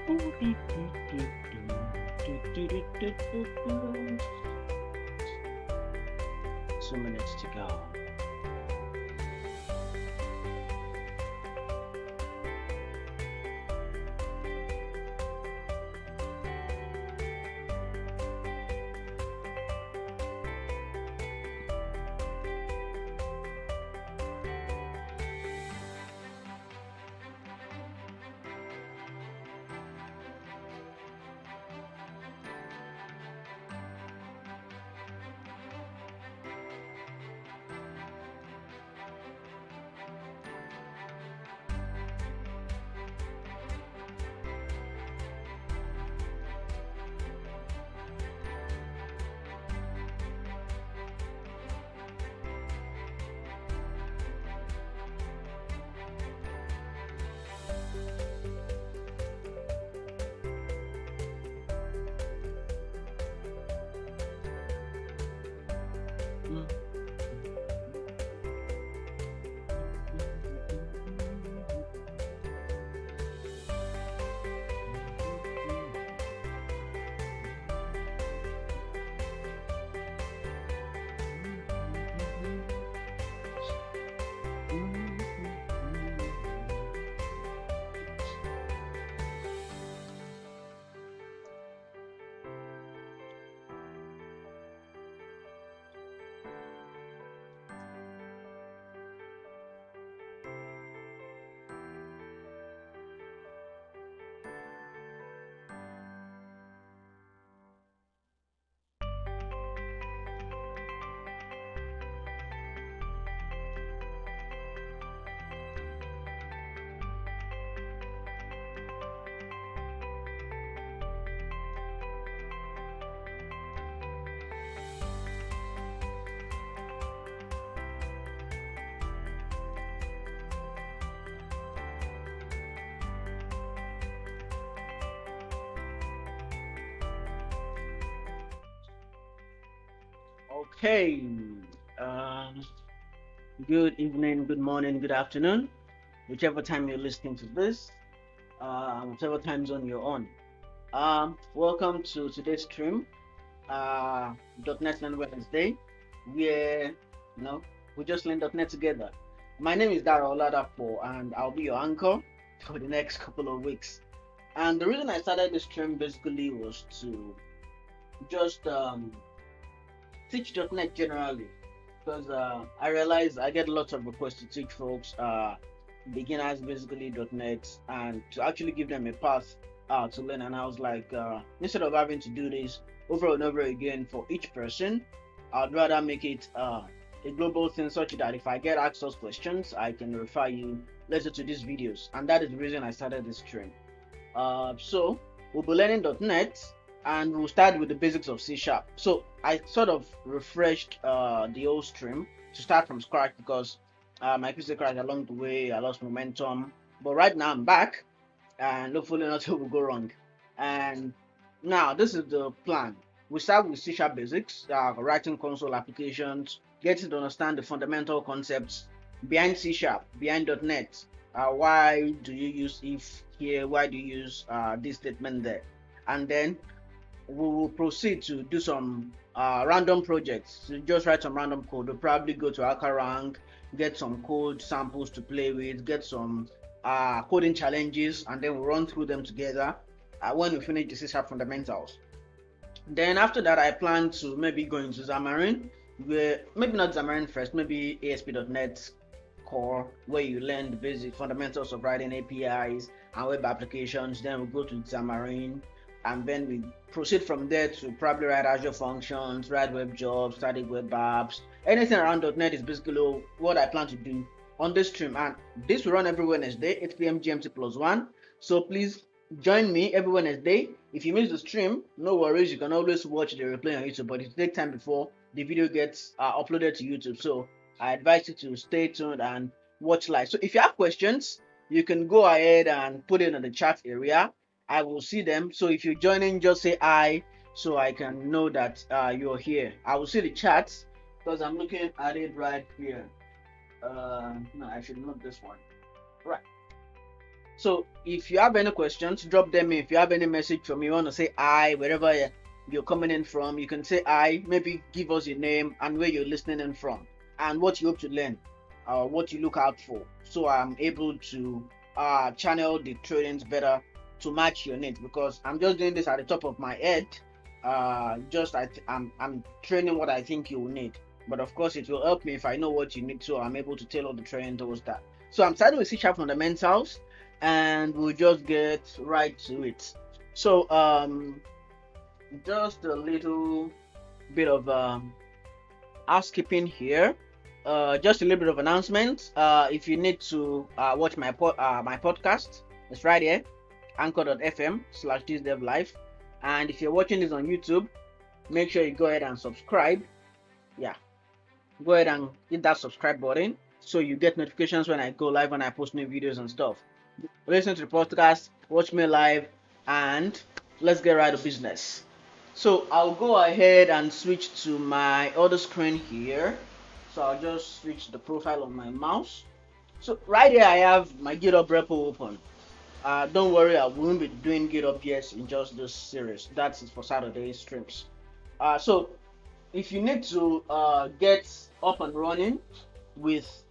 2 minutes to go. Okay. Um, Good evening, good morning, good afternoon, whichever time you're listening to this, whichever time zone you're on. Welcome to today's stream, .NET Learn Wednesday, where we just learn .NET together. My name is Dara Oladapo, and I'll be your anchor for the next couple of weeks. And the reason I started this stream basically was to just teach .NET generally, because I realize I get lots of requests to teach folks, beginners basically .NET, and to actually give them a path to learn. And I was like, instead of having to do this over and over again for each person, I'd rather make it a global thing, such that if I get asked those questions, I can refer you later to these videos. And that is the reason I started this stream. So we'll be learning .NET, and we'll start with the basics of C#. So I sort of refreshed the old stream to start from scratch, because my PC crashed along the way. I lost momentum, but right now I'm back, and hopefully nothing will go wrong. And now this is the plan. We start with C# basics, writing console applications, getting to understand the fundamental concepts behind C#, behind .NET. Why do you use if here? Why do you use this statement there? And then we will proceed to do some random projects. So just write some random code. We'll probably go to HackerRank, get some code samples to play with, get some coding challenges, and then we'll run through them together when we finish the C# fundamentals. Then after that, I plan to maybe go into Xamarin, where maybe not Xamarin first, maybe ASP.NET Core, where you learn the basic fundamentals of writing APIs and web applications. Then we'll go to Xamarin, and then we proceed from there to probably write Azure functions, write web jobs, static web apps. Anything around .NET is basically what I plan to do on this stream, and this will run every Wednesday, 8 p.m. GMT +1. So please join me every Wednesday. If you miss the stream, no worries, you can always watch the replay on YouTube, but it will take time before the video gets uploaded to YouTube. So I advise you to stay tuned and watch live. So if you have questions, you can go ahead and put it in the chat area. I will see them. So if you're joining, just say "I" so I can know that you're here. I will see the chats because I'm looking at it right here. No, I should note this one. Right. So if you have any questions, drop them in. If you have any message from me, you want to say I, wherever you're coming in from, you can say I, maybe give us your name and where you're listening in from and what you hope to learn, what you look out for, so I'm able to channel the trainings better to match your needs, because I'm just doing this at the top of my head. I'm training what I think you will need, but of course it will help me if I know what you need, so I'm able to tailor the training towards that. So I'm starting with C# fundamentals, and we'll just get right to it. So just a little bit of housekeeping here. Just a little bit of announcement. If you need to watch my podcast, it's right here, anchor.fm/thisdevlife. And if you're watching this on YouTube, make sure you go ahead and subscribe. Yeah, go ahead and hit that subscribe button so you get notifications when I go live, when I post new videos and stuff. Listen to the podcast, watch me live, and let's get right to business. So I'll go ahead and switch to my other screen here. So I'll just switch the profile on my mouse. So right here I have my Github Repo open. Don't worry, I won't be doing Github PS in just this series. That's for Saturday streams. So if you need to get up and running with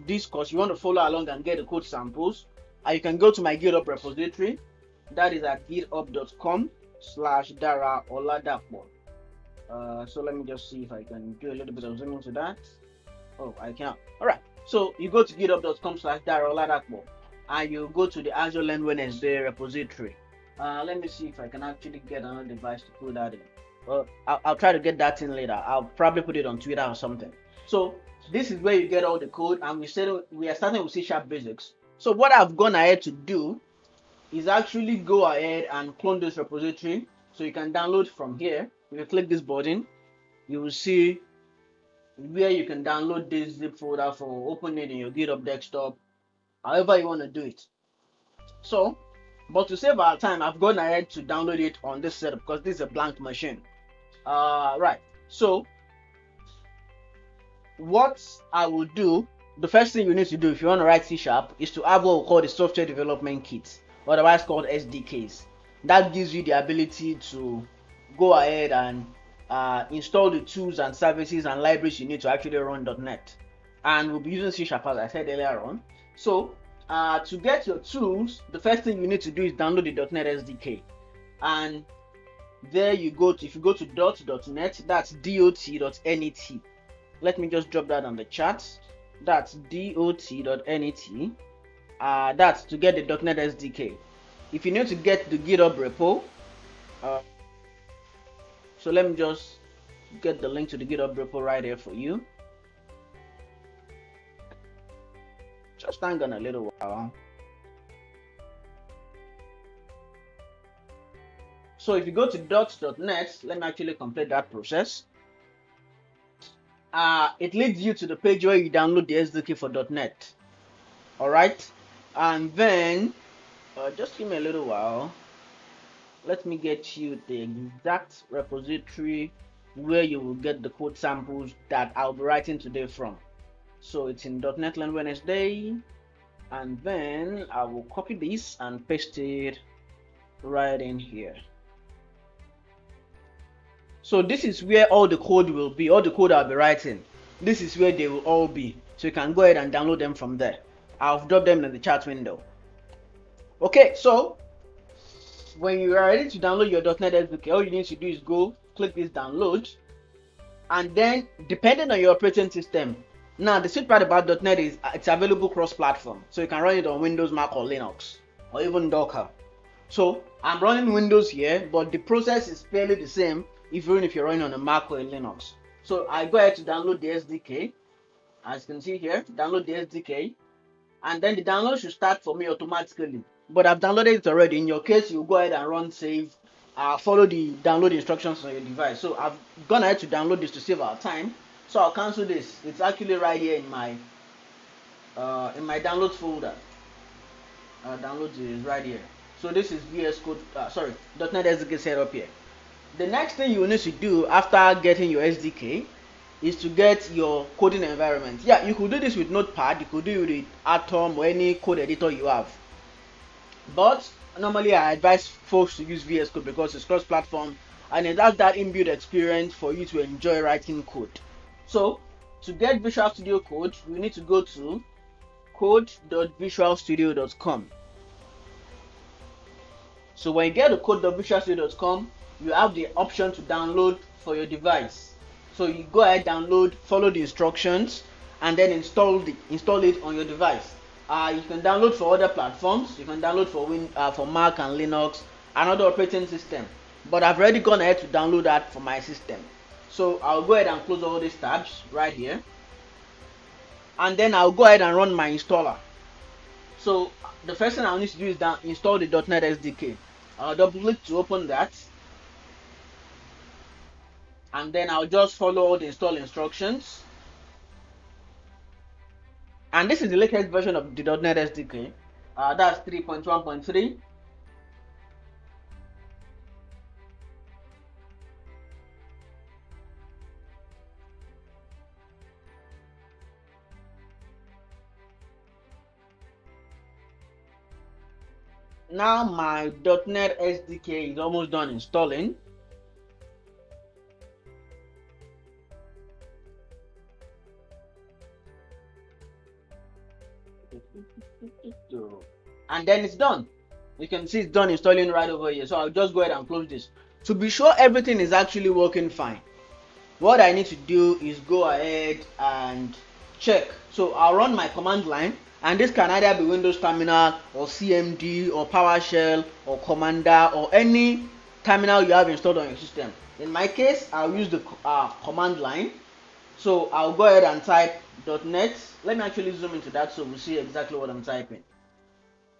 this course, you want to follow along and get the code samples, you can go to my Github repository. That is at github.com/dara-oladapo. So let me just see if I can do a little bit of zooming to that. Oh, I cannot. All right. So you go to github.com/dara-oladapo, and you go to the Azure Learn Wednesday repository. Let me see if I can actually get another device to put that in. Well, I'll try to get that in later. I'll probably put it on Twitter or something. So this is where you get all the code, and we are starting with C# basics. So what I've gone ahead to do is actually go ahead and clone this repository, so you can download from here. If you click this button, you will see where you can download this zip folder for opening it in your GitHub desktop, however you want to do it. So, but to save our time, I've gone ahead to download it on this setup because this is a blank machine. Right. So what I will do, the first thing you need to do if you want to write C# is to have what we call the software development kit, otherwise called SDKs. That gives you the ability to go ahead and install the tools and services and libraries you need to actually run .NET. And we'll be using C# as I said earlier on. So to get your tools, the first thing you need to do is download the .NET SDK. And there you go. If you go to dot.net, that's dot.net. Let me just drop that on the chat. That's dot.net. That's to get the .NET SDK. If you need to get the Github repo, so let me just get the link to the Github repo right here for you. Just hang on a little while. So if you go to dot.net, let me actually complete that process. It leads you to the page where you download the SDK for .NET. Alright, and then just give me a little while. Let me get you the exact repository where you will get the code samples that I'll be writing today from. So it's in .NET Learn Wednesday, and then I will copy this and paste it right in here. So this is where all the code will be, all the code I'll be writing. This is where they will all be. So you can go ahead and download them from there. I'll drop them in the chat window. Okay, so when you are ready to download your .NET SDK, all you need to do is go click this download, and then depending on your operating system. Now the sweet part about .NET is it's available cross-platform, so you can run it on Windows, Mac, or Linux, or even Docker. So I'm running Windows here, but the process is fairly the same even if you're running on a Mac or a Linux. So I go ahead to download the SDK. As you can see here, download the SDK, and then the download should start for me automatically. But I've downloaded it already. In your case, you go ahead and run save. Follow the download instructions on your device. So I've gone ahead to download this to save our time. So I'll cancel this. It's actually right here in my downloads folder. Downloads is right here. So this is VS Code. .NET SDK setup here. The next thing you need to do after getting your SDK is to get your coding environment. Yeah, you could do this with Notepad. You could do it with Atom or any code editor you have. But normally I advise folks to use VS Code because it's cross-platform and it has that inbuilt experience for you to enjoy writing code. So to get Visual Studio Code, we need to go to code.visualstudio.com. So when you get to code.visualstudio.com, you have the option to download for your device. So you go ahead, download, follow the instructions, and then install it on your device. You can download for other platforms. You can download for Mac and Linux and other operating system. But I've already gone ahead to download that for my system. So I'll go ahead and close all these tabs right here, and then I'll go ahead and run my installer. So the first thing I'll need to do is install the .NET SDK. I'll double click to open that, and then I'll just follow all the install instructions. And this is the latest version of the .NET SDK. That's 3.1.3. Now my .NET SDK is almost done installing. And then it's done. You can see it's done installing right over here. So I'll just go ahead and close this. To be sure everything is actually working fine, what I need to do is go ahead and check. So I'll run my command line, and this can either be Windows Terminal or CMD or PowerShell or Commander or any terminal you have installed on your system. In my case, I'll use the command line. So I'll go ahead and type .NET. Let me actually zoom into that so we'll see exactly what I'm typing.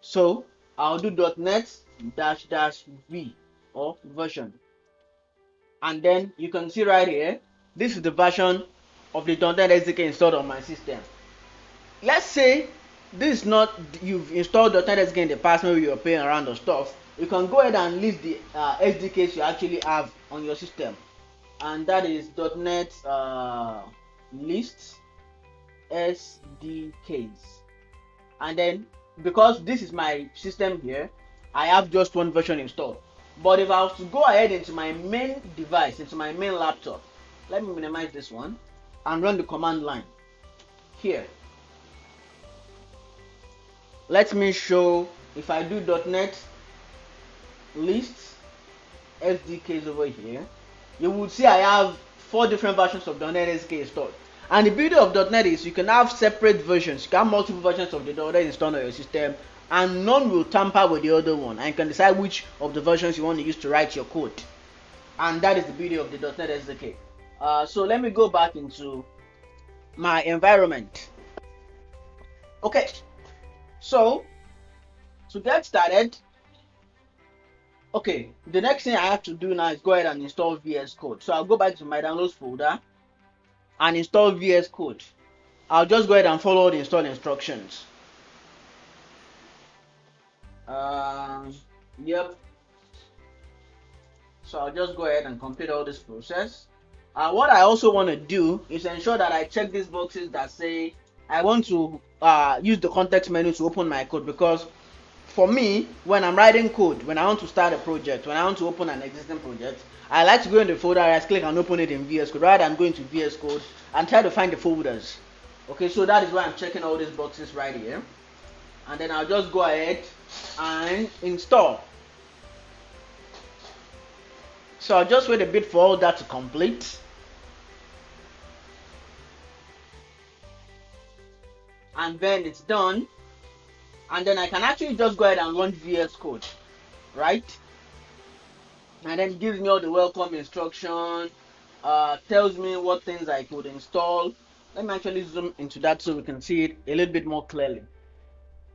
So I'll do .NET --v or version, and then you can see right here, this is the version of the .NET SDK installed on my system. Let's say this is not, you've installed .NET SDK in the past, maybe you're playing around or stuff. You can go ahead and list the SDKs you actually have on your system, and that is .NET list SDKs. And then because this is my system here, I have just one version installed. But if I was to go ahead into my main device, into my main laptop, let me minimize this one and run the command line here. Let me show, if I do .NET list SDKs over here, you would see I have 4 different versions of .NET SDK installed. And the beauty of .NET is you can have separate versions. You can have multiple versions of the .NET installed on your system, and none will tamper with the other one. And you can decide which of the versions you want to use to write your code. And that is the beauty of the .NET SDK. So let me go back into my environment. Okay, so to get started, okay, the next thing I have to do now is go ahead and install VS Code. So I'll go back to my downloads folder and install VS Code. I'll just go ahead and follow the install instructions. Yep. So I'll just go ahead and complete all this process. What I also want to do is ensure that I check these boxes that say I want to use the context menu to open my code, because for me, when I'm writing code, when I want to start a project, when I want to open an existing project, I like to go in the folder, right click and open it in VS Code rather than going to VS Code and try to find the folders. Okay, so that is why I'm checking all these boxes right here. And then I'll just go ahead and install. So I'll just wait a bit for all that to complete. And then it's done. And then I can actually just go ahead and run VS Code, right? And then it gives me all the welcome instruction, tells me what things I could install. Let me actually zoom into that so we can see it a little bit more clearly.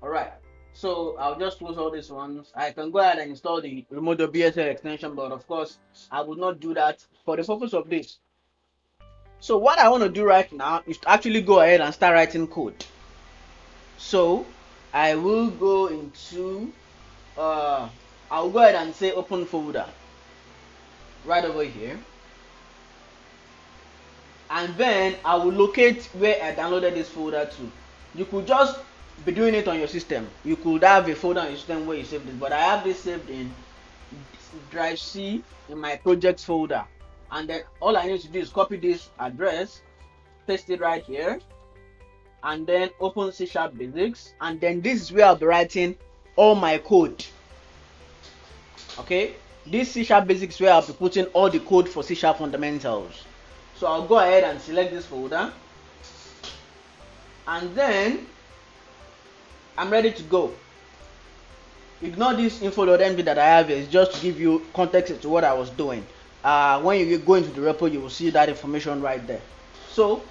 Alright, so I'll just close all these ones. I can go ahead and install the remote BSL extension, but of course I will not do that for the purpose of this. So what I want to do right now is to actually go ahead and start writing code. So I will go into I'll go ahead and say open folder right over here, and then I will locate where I downloaded this folder to. You could just be doing it on your system. You could have a folder on your system where you save this, but I have this saved in drive C in my projects folder. And then all I need to do is copy this address, paste it right here, and then open C# basics, and then this is where I'll be writing all my code. Okay, this C# basics where I'll be putting all the code for C# fundamentals. So I'll go ahead and select this folder, and then I'm ready to go. Ignore this info.md that I have here. It's just to give you context to what I was doing. When you go into the repo, you will see that information right there. So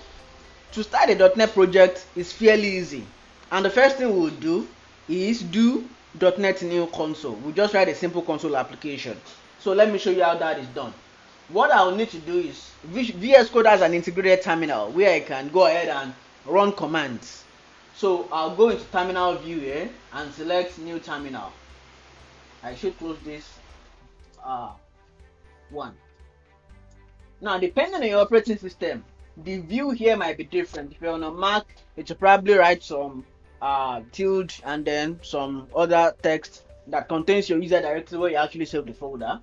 to start a .NET project is fairly easy, and the first thing we'll do is do .NET new console. We'll just write a simple console application. So let me show you how that is done. What I'll need to do is VS Code has an integrated terminal where I can go ahead and run commands. So I'll go into terminal view here and select new terminal. I should close this one. Now, depending on your operating system, the view here might be different. If you're on a Mac, it will probably write some tilde and then some other text that contains your user directory where you actually save the folder.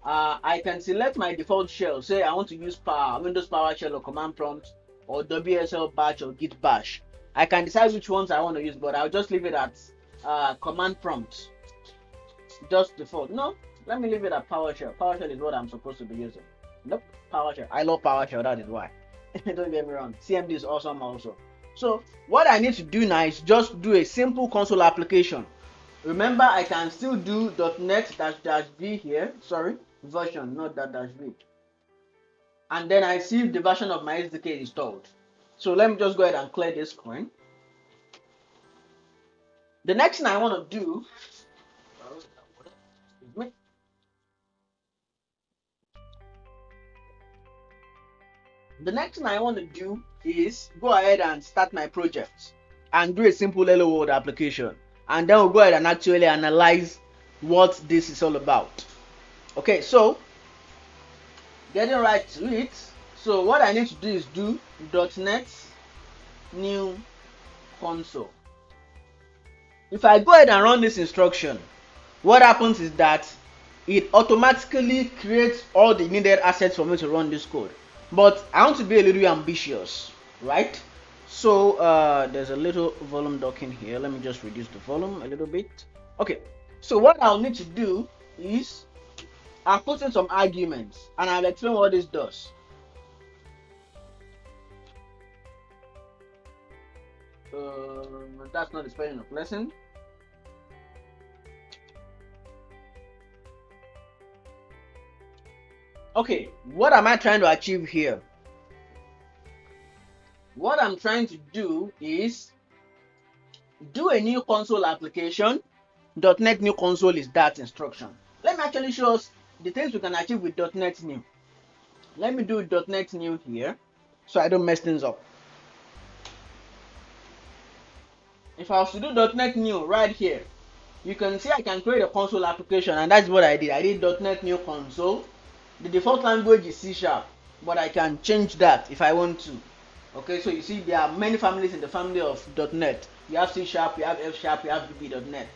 I can select my default shell. Say I want to use Windows PowerShell or command prompt or WSL bash or git bash. I can decide which ones I want to use, but I'll just leave it at command prompt. Just default. No, let me leave it at PowerShell. PowerShell is what I'm supposed to be using. Nope, PowerShell. I love PowerShell, that is why. Don't get me wrong. CMD is awesome also. So what I need to do now is just do a simple console application. Remember, I can still do .NET-V here. Sorry, version, not -V. And then I see the version of my SDK installed. So let me just go ahead and clear this screen. The next thing I want to do, is go ahead and start my project and do a simple Hello World application. And then we'll go ahead and actually analyze what this is all about. Okay, so getting right to it. So what I need to do is do .NET new console. If I go ahead and run this instruction, what happens is that it automatically creates all the needed assets for me to run this code. But I want to be a little ambitious, right? So there's a little volume docking here. Let me just reduce the volume a little bit. Okay, so what I'll need to do is I'll put in some arguments and I'll explain what this does. That's not the spelling of lesson. Okay, what am I trying to achieve here? What I'm trying to do is do a new console application. .NET new console is that instruction. Let me actually show us the things we can achieve with .NET new. Let me do .NET new here so I don't mess things up. If I was to do .NET new right here, you can see I can create a console application, and that's what I did. I did .NET new console. The default language is C#, but I can change that if I want to. Okay, so you see there are many families in the family of .NET. You have C#, you have F#, you have VB.NET.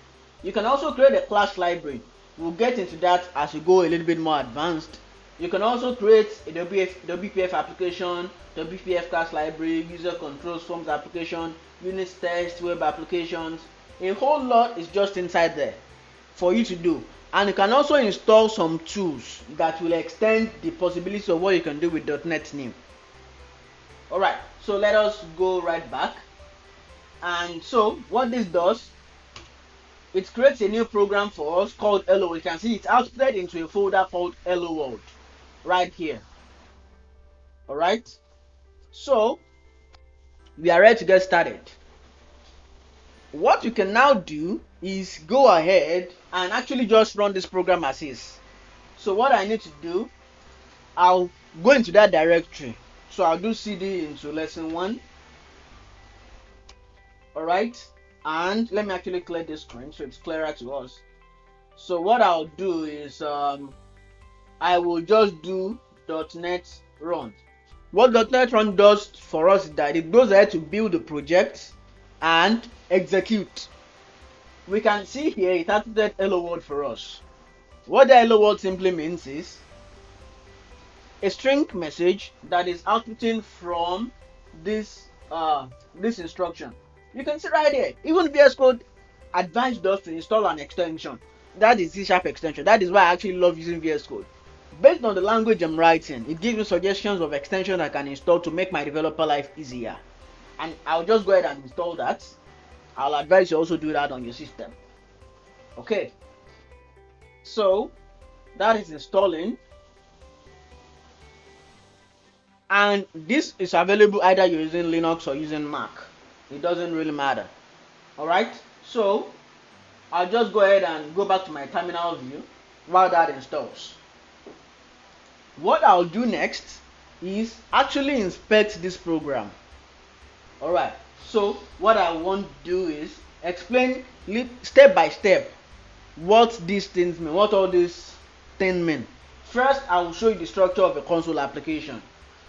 You can also create a class library. We'll get into that as we go a little bit more advanced. You can also create a WPF application, WPF class library, user controls, forms application, unit tests, web applications. A whole lot is just inside there for you to do. And you can also install some tools that will extend the possibilities of what you can do with .NET new. Alright, so let us go right back. And so what this does, it creates a new program for us called Hello. You can see it's outputted into a folder called Hello World right here. Alright, so we are ready to get started. What you can now do is go ahead and actually just run this program as is. So what I need to do, I'll go into that directory. So I'll do cd into lesson 1. Alright, and let me actually clear this screen so it's clearer to us. So what I'll do is I will just do .NET run. What .NET run does for us is that it goes ahead to build the project, and execute. We can see here it outputted hello world for us. What the hello world simply means is a string message that is outputting from this this instruction. You can see right here, even VS Code advised us to install an extension. That is C# extension. That is why I actually love using VS Code. Based on the language I'm writing, it gives me suggestions of extensions I can install to make my developer life easier. And I'll just go ahead and install that. I'll advise you also do that on your system. Okay. So that is installing. And this is available either you're using Linux or using Mac. It doesn't really matter. Alright, so I'll just go ahead and go back to my terminal view while that installs. What I'll do next is actually inspect this program. Alright, so what I want to do is explain step by step what these things mean, what all these things mean. First, I will show you the structure of a console application.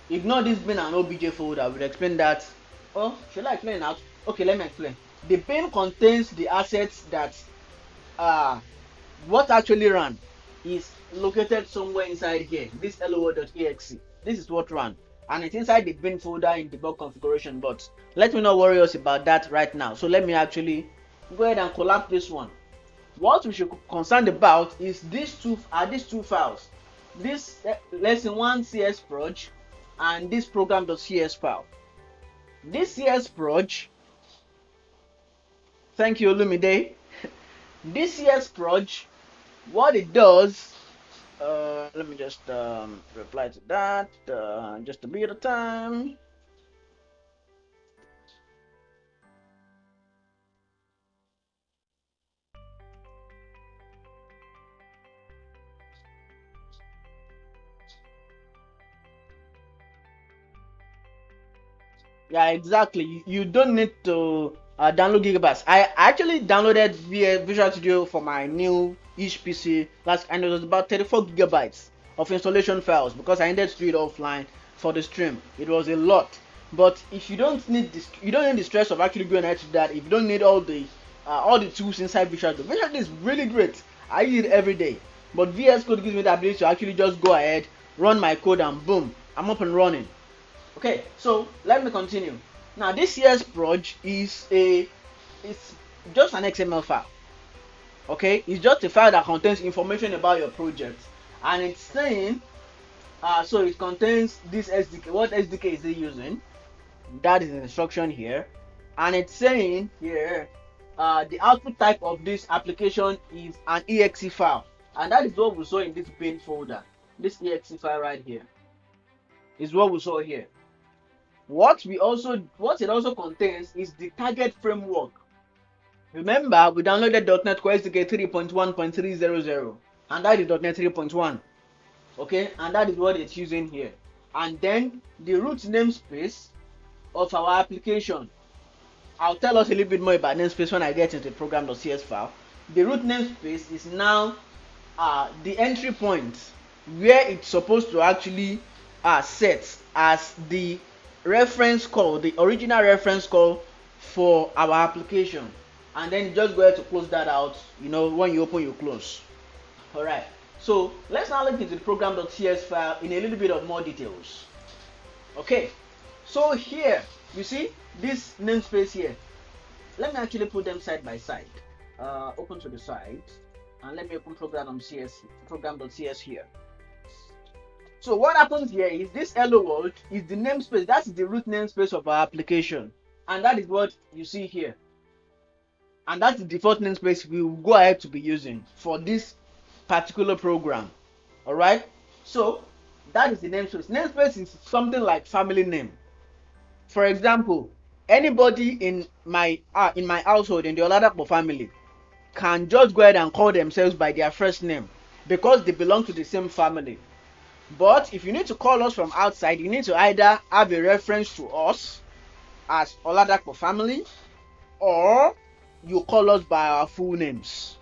Ignore this bin and obj folder. We'll explain that. Oh, should I explain out? Okay, let me explain. The bin contains the assets that what actually ran is located somewhere inside here. This hello.exe. This is what ran, and it's inside the bin folder in debug configuration. But let me not worry us about that right now. So let me actually go ahead and collapse this one. What we should be concerned about is these two files. This lesson 1 CS proj and this program.cs file. This CS proj, thank you Olumide. This CS proj, what it does, let me just reply to that just a bit of time. Yeah, exactly. You don't need to download gigabytes. I actually downloaded Visual Studio for my new ish PC and it was about 34 gigabytes of installation files because I needed to do it offline for the stream. It was a lot. But if you don't need this, you don't need the stress of actually going ahead to that. If you don't need all the tools inside Visual Studio, Visual Studio is really great. I use it every day. But VS Code gives me the ability to actually just go ahead, run my code, and boom, I'm up and running. Okay, so let me continue. Now this CS proj is it's just an XML file. Okay, it's just a file that contains information about your project, and it's saying so it contains this SDK. What SDK is it using? That is an instruction here, and it's saying here the output type of this application is an exe file, and that is what we saw in this bin folder. This exe file right here is what we saw here. What it also contains is the target framework. Remember, we downloaded .NET Core SDK 3.1.300, and that is .NET 3.1. Okay, and that is what it's using here. And then the root namespace of our application. I'll tell us a little bit more about namespace when I get into the program.cs file. The root namespace is now the entry point where it's supposed to actually set as the reference call, the original reference call for our application, and then you just go ahead to close that out. You know, when you open, you close. All right, so let's now look into the program.cs file in a little bit of more details. Okay, so here you see this namespace here. Let me actually put them side by side. Open to the side, and let me open program.cs here. So what happens here is this hello world is the namespace. That's the root namespace of our application, and that is what you see here. And that's the default namespace we will go ahead to be using for this particular program. All right. So that is the namespace. Namespace is something like family name. For example, anybody in my household, in the Oladapo family, can just go ahead and call themselves by their first name because they belong to the same family. But if you need to call us from outside, you need to either have a reference to us as Oladapo family, or you call us by our full names.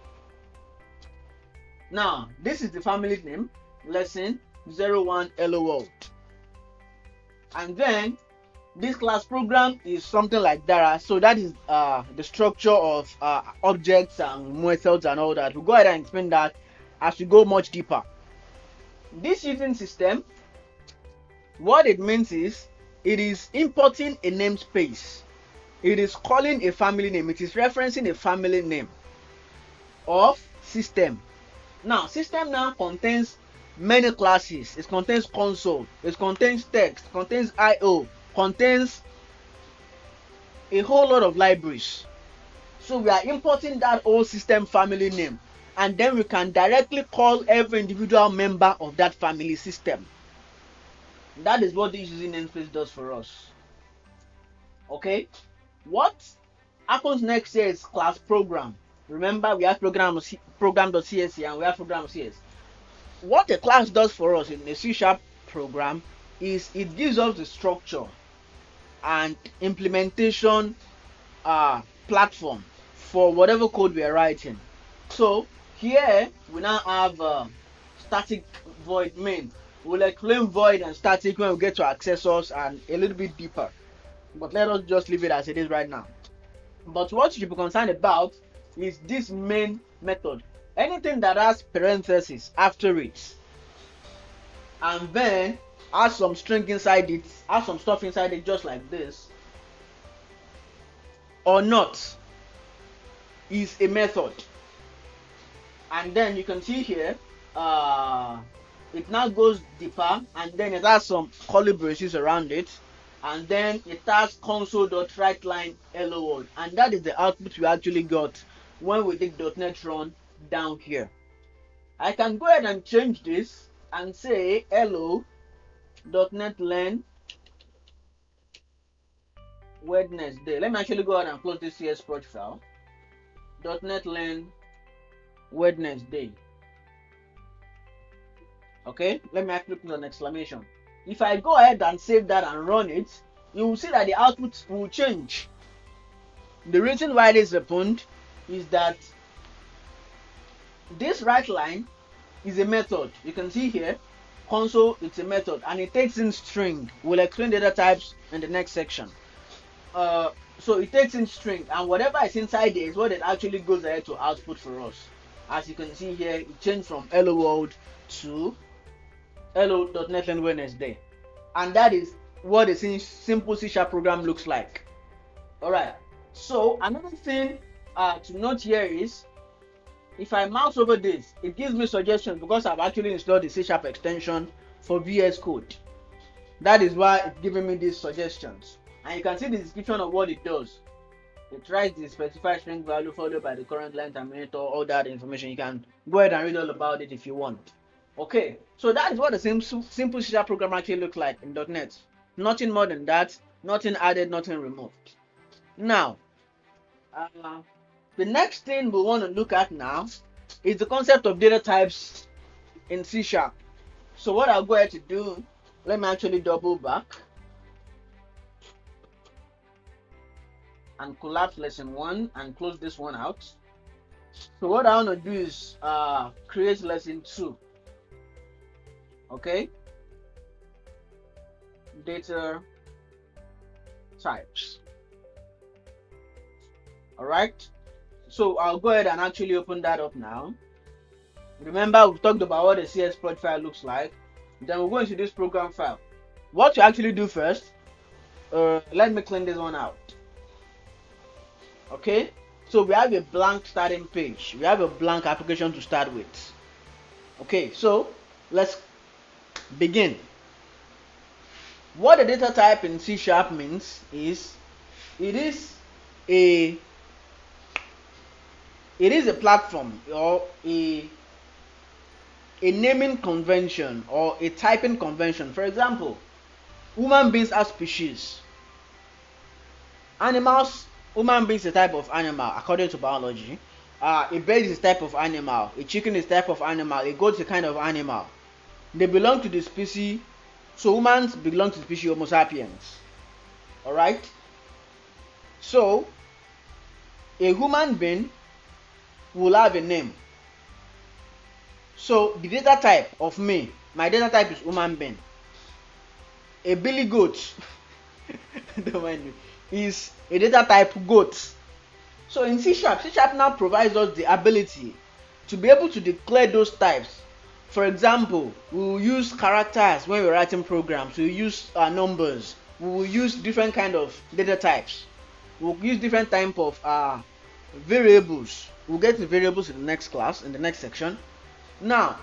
Now, this is the family name, lesson 01 Hello World. And then This class program is something like that. So that is the structure of objects and methods and all that. We'll go ahead and explain that as we go much deeper. This using system, what it means is it is importing a namespace. It is calling a family name. It is referencing a family name of system. Now, system now contains many classes. It contains console, it contains text, it contains IO, contains a whole lot of libraries. So we are importing that whole system family name, and then we can directly call every individual member of that family system. That is what this using namespace does for us. Okay, what happens next here is class program. Remember, we have program.csv and we have program.cs. What a class does for us in a C# program is it gives us the structure and implementation platform for whatever code we are writing. So here we now have static void main. We'll explain void and static when we get to accessors and a little bit deeper, but let us just leave it as it is right now. But what you should be concerned about is this main method. Anything that has parentheses after it and then has some string inside it, has some stuff inside it just like this or not, is a method. And then you can see here it now goes deeper, and then it has some curly braces around it, and then it has console.writeline hello world, and that is the output we actually got when we did .NET run down here. I can go ahead and change this and say hello.NET learn Wednesday. Let me actually go ahead and close this CS project file. .NET learn Wednesday. Okay, let me actually put an exclamation. If I go ahead and save that and run it, you will see that the output will change. The reason why this happened is that this write line is a method. You can see here, console, it's a method, and it takes in string. We'll explain data types in the next section. So it takes in string, and whatever is inside there is what it actually goes ahead to output for us. As you can see here, it changed from hello world to hello.NET Learn Wednesday, and that is what a simple C# program looks like. Alright, so another thing to note here is if I mouse over this, it gives me suggestions because I've actually installed the C# extension for VS Code. That is why it's giving me these suggestions, and you can see the description of what it does. It writes the specified string value followed by the current line terminator, all that information. You can go ahead and read all about it if you want. Okay, so that is what the simple C# program actually looks like in .NET. Nothing more than that, nothing added, nothing removed. Now, the next thing we want to look at now is the concept of data types in C#. So what I'll go ahead to do, let me actually double back and collapse lesson 1 and close this one out. So what I want to do is create lesson 2. Okay, data types. All right, so I'll go ahead and actually open that up now. Remember, we've talked about what a CS project file looks like. Then we'll go into this program file. What you actually do first, let me clean this one out. Okay, so we have a blank starting page. We have a blank application to start with. Okay, so let's begin. What a data type in C# means is it is a platform or a naming convention or a typing convention. For example, human beings are species. Animals, human beings is a type of animal according to biology. A bird is a type of animal. A chicken is a type of animal. A goat is a kind of animal. They belong to the species, so humans belong to the species Homo sapiens. Alright? So, a human being will have a name. So, the data type of me, my data type is human being. A billy goat don't mind me, is a data type GOAT. So in C# now provides us the ability to be able to declare those types. For example, we will use characters when we're writing programs. We will use numbers. We will use different kind of data types. We'll use different type of variables. We'll get to variables in the next class, in the next section. Now,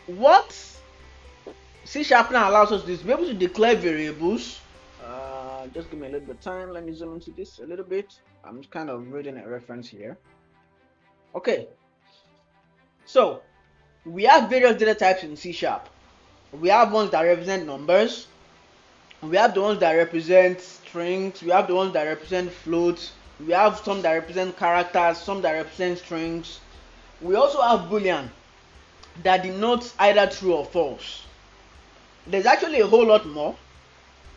what C# now allows us is to be able to declare variables. Just give me a little bit of time. Let me zoom into this a little bit. I'm kind of reading a reference here. Okay. So, we have various data types in C#. We have ones that represent numbers. We have the ones that represent strings. We have the ones that represent floats. We have some that represent characters, some that represent strings. We also have Boolean that denotes either true or false. There's actually a whole lot more,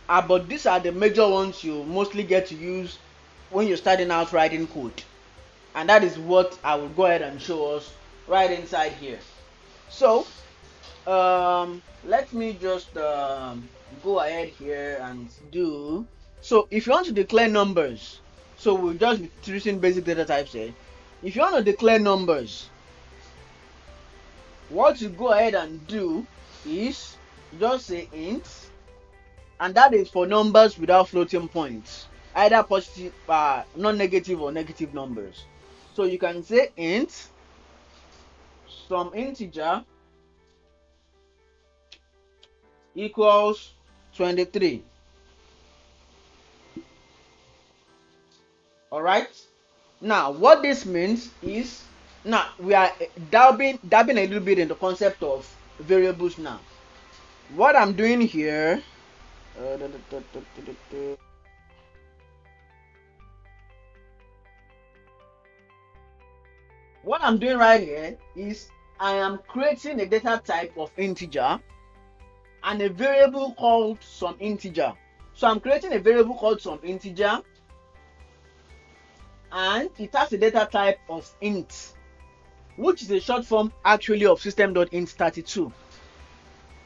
but these are the major ones you mostly get to use when you're starting out writing code. And that is what I will go ahead and show us right inside here. So, let me just go ahead here and do. So, if you want to declare numbers, so we'll just be using basic data types here. If you want to declare numbers, what you go ahead and do is just say int, and that is for numbers without floating points, either positive, non-negative or negative numbers. So you can say int some integer equals 23. All right. Now, what this means is, now we are dabbing a little bit in the concept of variables now. What I'm doing here, what I'm doing right here is I am creating a data type of integer and a variable called some integer. So I'm creating a variable called some integer, and it has a data type of int, which is a short form actually of system.int32.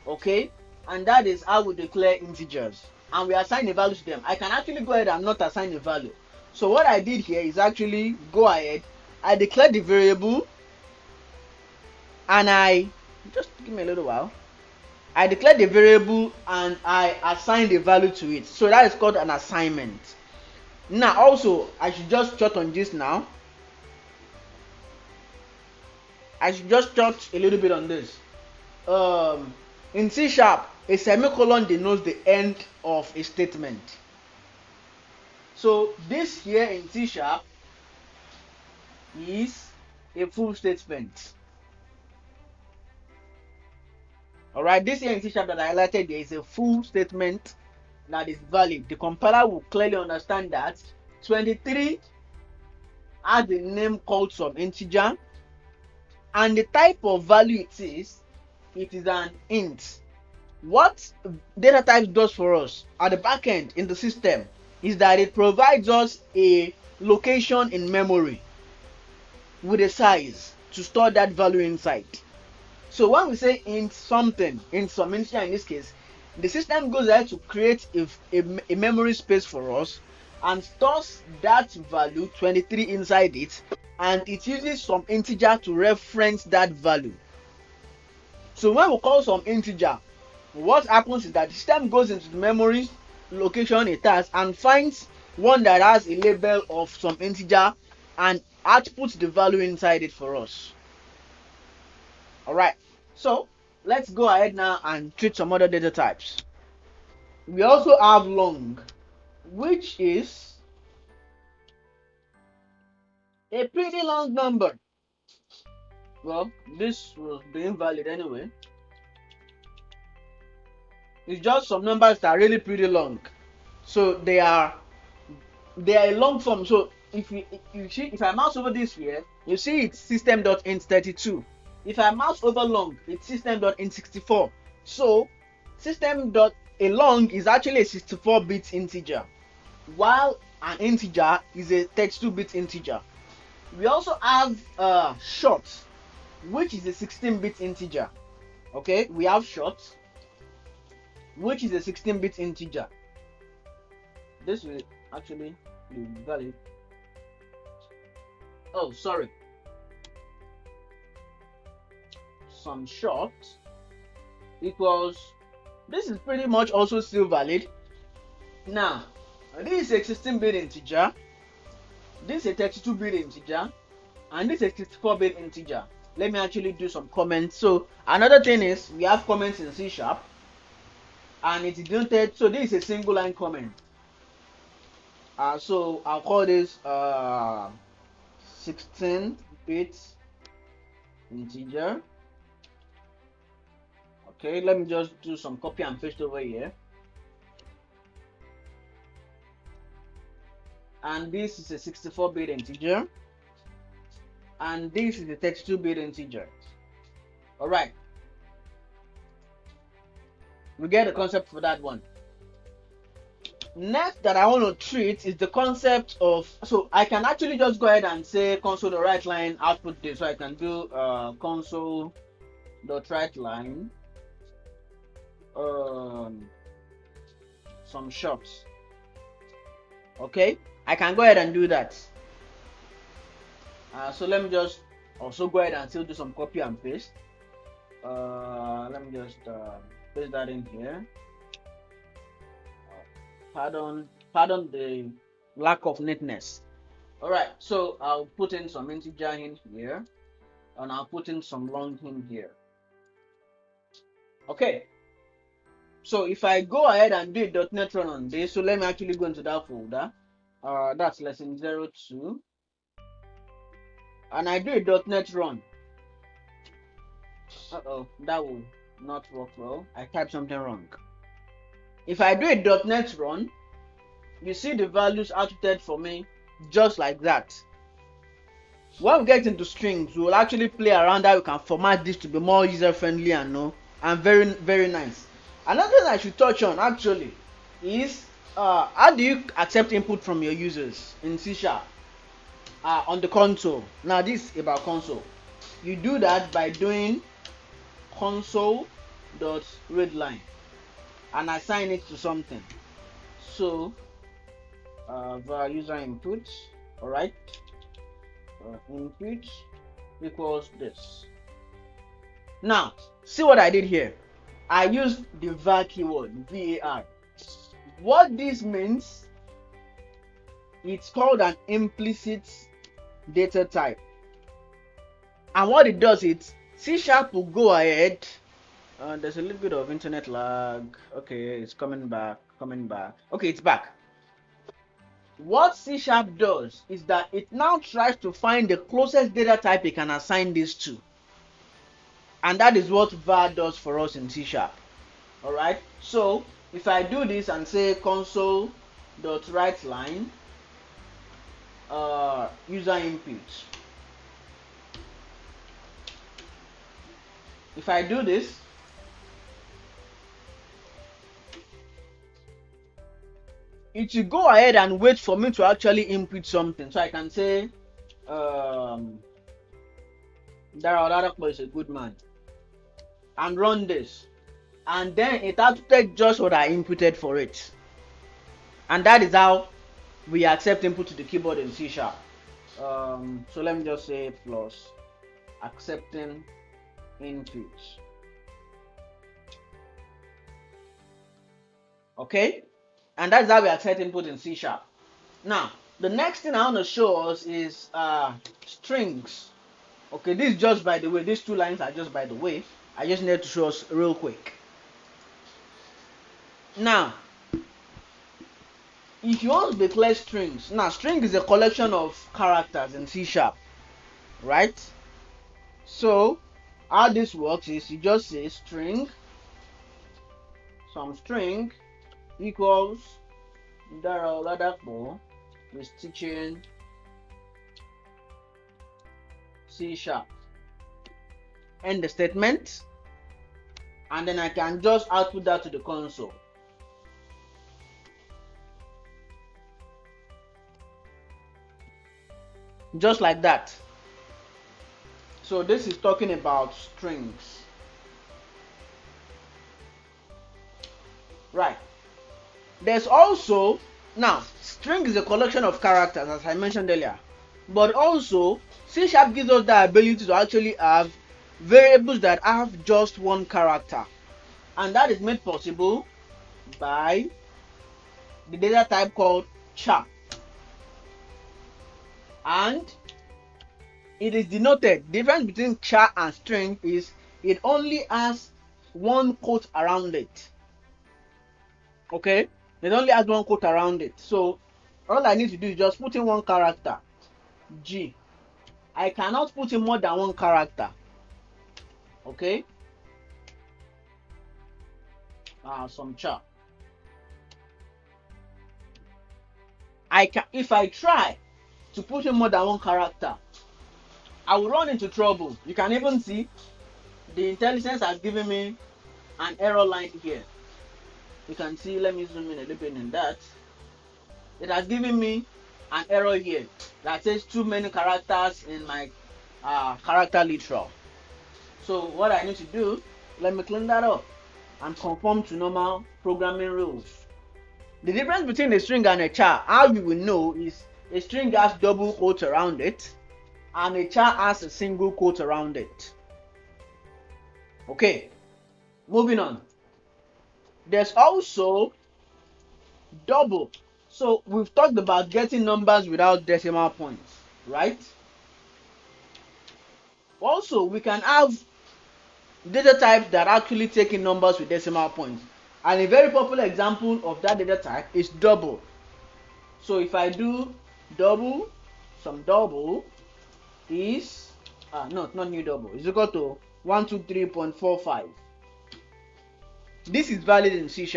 Okay, and that is how we declare integers, and we assign a value to them. I can actually go ahead and not assign a value. So what I did here is actually go ahead, I declare the variable, and I just give me a little while. I declare the variable and I assign the value to it. So that is called an assignment. Now also, I should just jot on this now. I should just jot a little bit on this. In C#, a semicolon denotes the end of a statement. So this here in C# is a full statement. Alright, this here in C# that I highlighted, there is a full statement that is valid. The compiler will clearly understand that 23 has a name called some integer, and the type of value it is an int. What data type does for us at the back end in the system is that it provides us a location in memory with a size to store that value inside. So when we say int something, int some integer in this case, the system goes ahead to create a memory space for us and stores that value 23 inside it, and it uses some integer to reference that value. So when we call some integer, what happens is that the system goes into the memory location it has and finds one that has a label of some integer and outputs the value inside it for us. Alright, so let's go ahead now and treat some other data types. We also have long, which is a pretty long number. Well, this will be invalid anyway. It's just some numbers that are really pretty long. So they are a long form. So if you see, if I mouse over this here, you see it's system.int32. If I mouse over long, it's system.int64. So system.along is actually a 64-bit integer, while an integer is a 32-bit integer. We also have short, which is a 16-bit integer. Okay, we have short. which is a 16-bit integer. This will actually be valid. Oh, sorry. Some short equals, this is pretty much also still valid. Now, this is a 16-bit integer, this is a 32-bit integer, and this is a 64-bit integer. Let me actually do some comments. So another thing is we have comments in C#, and it's denoted. So this is a single line comment. So I'll call this 16-bit integer. Okay, let me just do some copy and paste over here. And this is a 64-bit integer, and this is a 32-bit integer. All right, we get the concept for that one. Next that I want to treat is the concept of, so I can actually just go ahead and say console.writeLine output this. So I can do console.writeLine some shots. Okay, I can go ahead and do that. So let me just also go ahead and still do some copy and paste. Let me just paste that in here. Pardon the lack of neatness. All right, so I'll put in some integer in here, and I'll put in some long in here. Okay, so if I go ahead and do a .NET run on this, so let me actually go into that folder. That's lesson 02, and I do a .NET run. That will not work well. I typed something wrong. If I do a .NET run, you see the values outputted for me just like that. When we get into strings, we will actually play around how we can format this to be more user friendly and very, very nice. Another thing I should touch on actually is how do you accept input from your users in C# on the console. Now this is about console. You do that by doing console.readLine and assign it to something. So var user input, all right, input equals this. Now see what I did here. I used the var keyword, var. What this means, it's called an implicit data type, and what it does is C# will go ahead. There's a little bit of internet lag. Okay, it's coming back. Okay, it's back. What C# does is that it now tries to find the closest data type it can assign this to, and that is what var does for us in C#. All right, so if I do this and say console.writeLine user input, if I do this, it will go ahead and wait for me to actually input something. So I can say Daradakbo is a good man, and run this, and then it outputted just what I inputted for it. And that is how we accept input to the keyboard in C#. So let me just say plus accepting input. Okay, and that's how we accept input in C#. Now the next thing I want to show us is strings. Okay, this is just by the way, these two lines are just by the way. I just need to show us real quick. Now if you want to declare strings, now string is a collection of characters in C#, right? So how this works is you just say string, some string equals Daradakbo is teaching C#. End the statement, and then I can just output that to the console. Just like that. So this is talking about strings. Right. There's also, now, string is a collection of characters, as I mentioned earlier, but also C# gives us the ability to actually have variables that have just one character, and that is made possible by the data type called char, and it is denoted. The difference between char and string is it only has one quote around it. Okay, it only has one quote around it, so all I need to do is just put in one character, G. I cannot put in more than one character. Okay, some char. I can, if I try to put in more than one character, I will run into trouble. You can even see the IntelliSense has given me an error line here. You can see, let me zoom in a little bit in that. It has given me an error here that says too many characters in my character literal. So what I need to do, let me clean that up and conform to normal programming rules. The difference between a string and a char, how you will know, is a string has double quotes around it and a char has a single quote around it. Okay, moving on. There's also double. So we've talked about getting numbers without decimal points, right? Also, we can have data types that actually take in numbers with decimal points. And a very popular example of that data type is double. So if I do double, some double is, not new double, is equal to 123.45. This is valid in C#.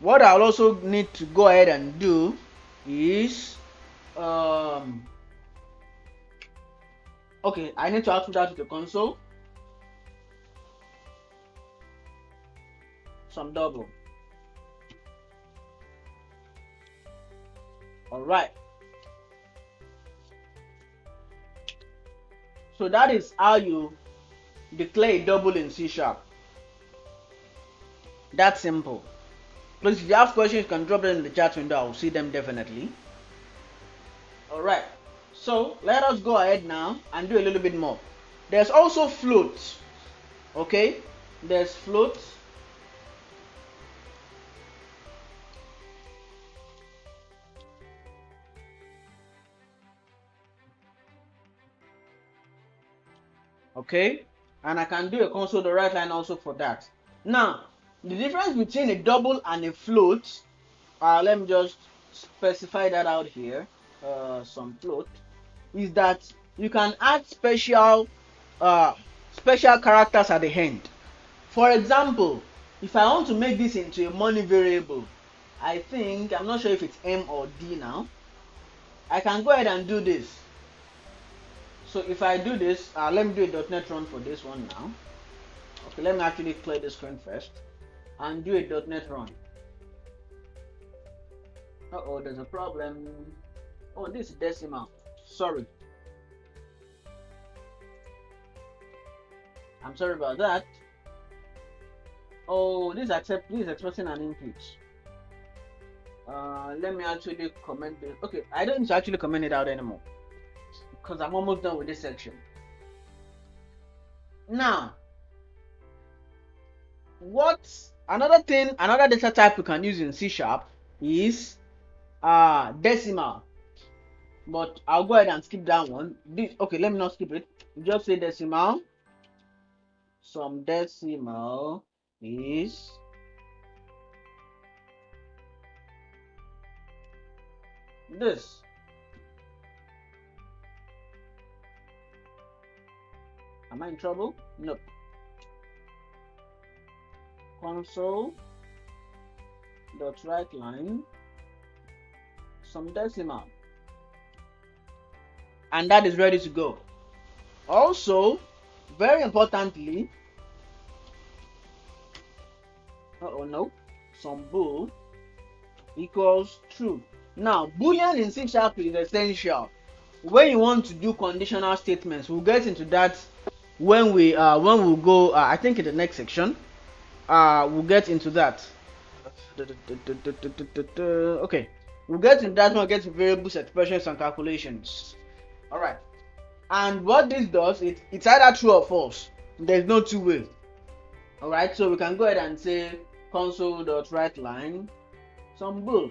What I'll also need to go ahead and do is, okay, I need to output that to the console. Some double. All right. So that is how you declare a double in C#. That's simple. Please, if you have questions, you can drop them in the chat window. I will see them definitely. All right. So let us go ahead now and do a little bit more. There's also floats. Okay. There's floats. Okay, and I can do a console the right line also for that. Now, the difference between a double and a float, let me just specify that out here. Some float is that you can add special characters at the end. For example, if I want to make this into a money variable, I think, I'm not sure if it's M or D now, I can go ahead and do this. So if I do this, let me do a .NET run for this one now. Okay, let me actually clear the screen first and do a .NET run. Uh-oh, there's a problem. Oh, this is decimal. Sorry. I'm sorry about that. Oh, this is expressing an input. Let me actually comment this. Okay, I don't need to actually comment it out anymore, because I'm almost done with this section. Now, another data type we can use in C# is decimal. But I'll go ahead and skip that one. Okay, let me not skip it. Just say decimal. Some decimal is this. Am I in trouble? Nope. Console dot right line some decimal, and that is ready to go. Also, very importantly, no, some bool equals true. Now, boolean in C# is essential when you want to do conditional statements. We'll get into that when we go, I think in the next section. We'll get into that. Okay, we'll get into that when we get to variables, expressions, and calculations. All right, and what this does, it's either true or false. There's no two way. All right, so we can go ahead and say console.writeLine some bool,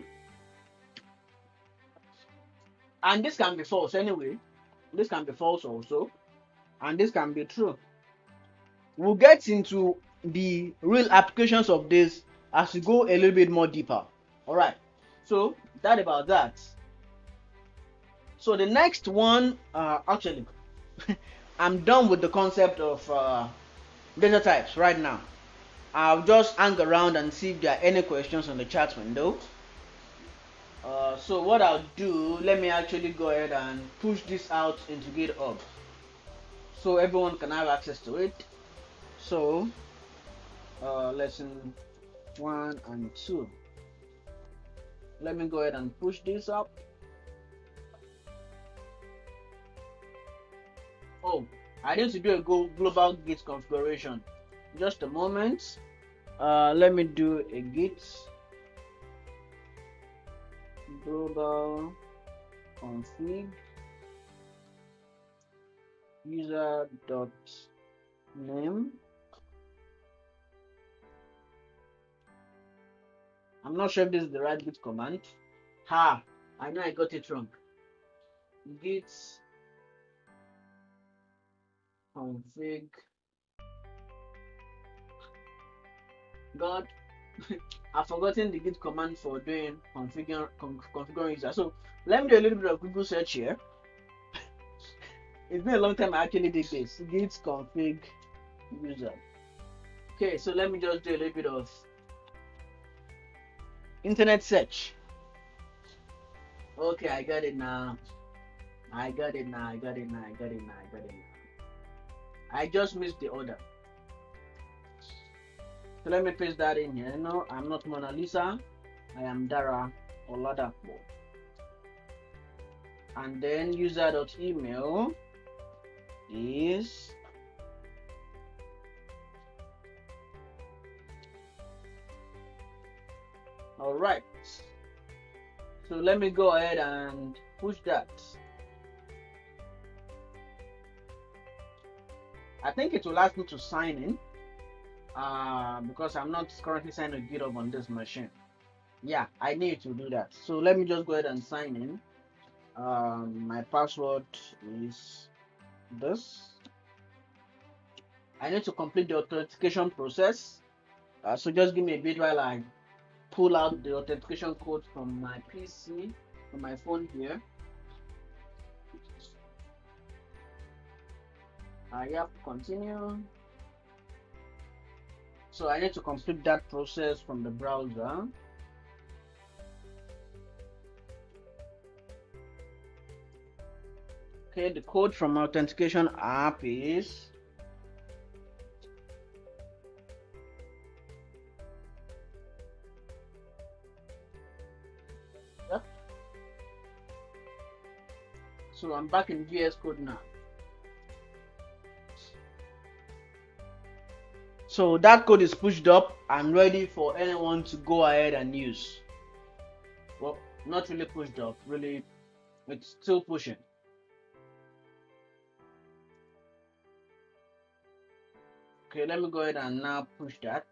and this can be false anyway. This can be false also, and this can be true. We'll get into the real applications of this as we go a little bit more deeper. All right, so that about that. So the next one, actually, I'm done with the concept of data types right now. I'll just hang around and see if there are any questions on the chat window. So what I'll do, let me actually go ahead and push this out into GitHub so everyone can have access to it. So lesson 1 and 2. Let me go ahead and push this up. Oh, I need to do a global git configuration. Just a moment. Let me do a git global config user.name. I'm not sure if this is the right git command. I know I got it wrong. Git config. God, I've forgotten the git command for doing configuring user. So let me do a little bit of Google search here. It's been a long time I actually did this. Git config user. Okay, so let me just do a little bit of internet search. Okay, I got it now. I just missed the order. So let me paste that in here. No, I'm not Mona Lisa. I am Dara Oladapo. And then user.email is all right. So let me go ahead and push that. I think it will ask me to sign in because I'm not currently signed to GitHub on this machine. Yeah, I need to do that. So let me just go ahead and sign in. My password is this. I need to complete the authentication process. So just give me a bit while I pull out the authentication code from my PC, from my phone here. I have to continue. So I need to complete that process from the browser. Okay, the code from authentication app is so I'm back in VS Code now. So that code is pushed up and ready for anyone to go ahead and use. Well, not really pushed up, really, it's still pushing. Okay, let me go ahead and now push that.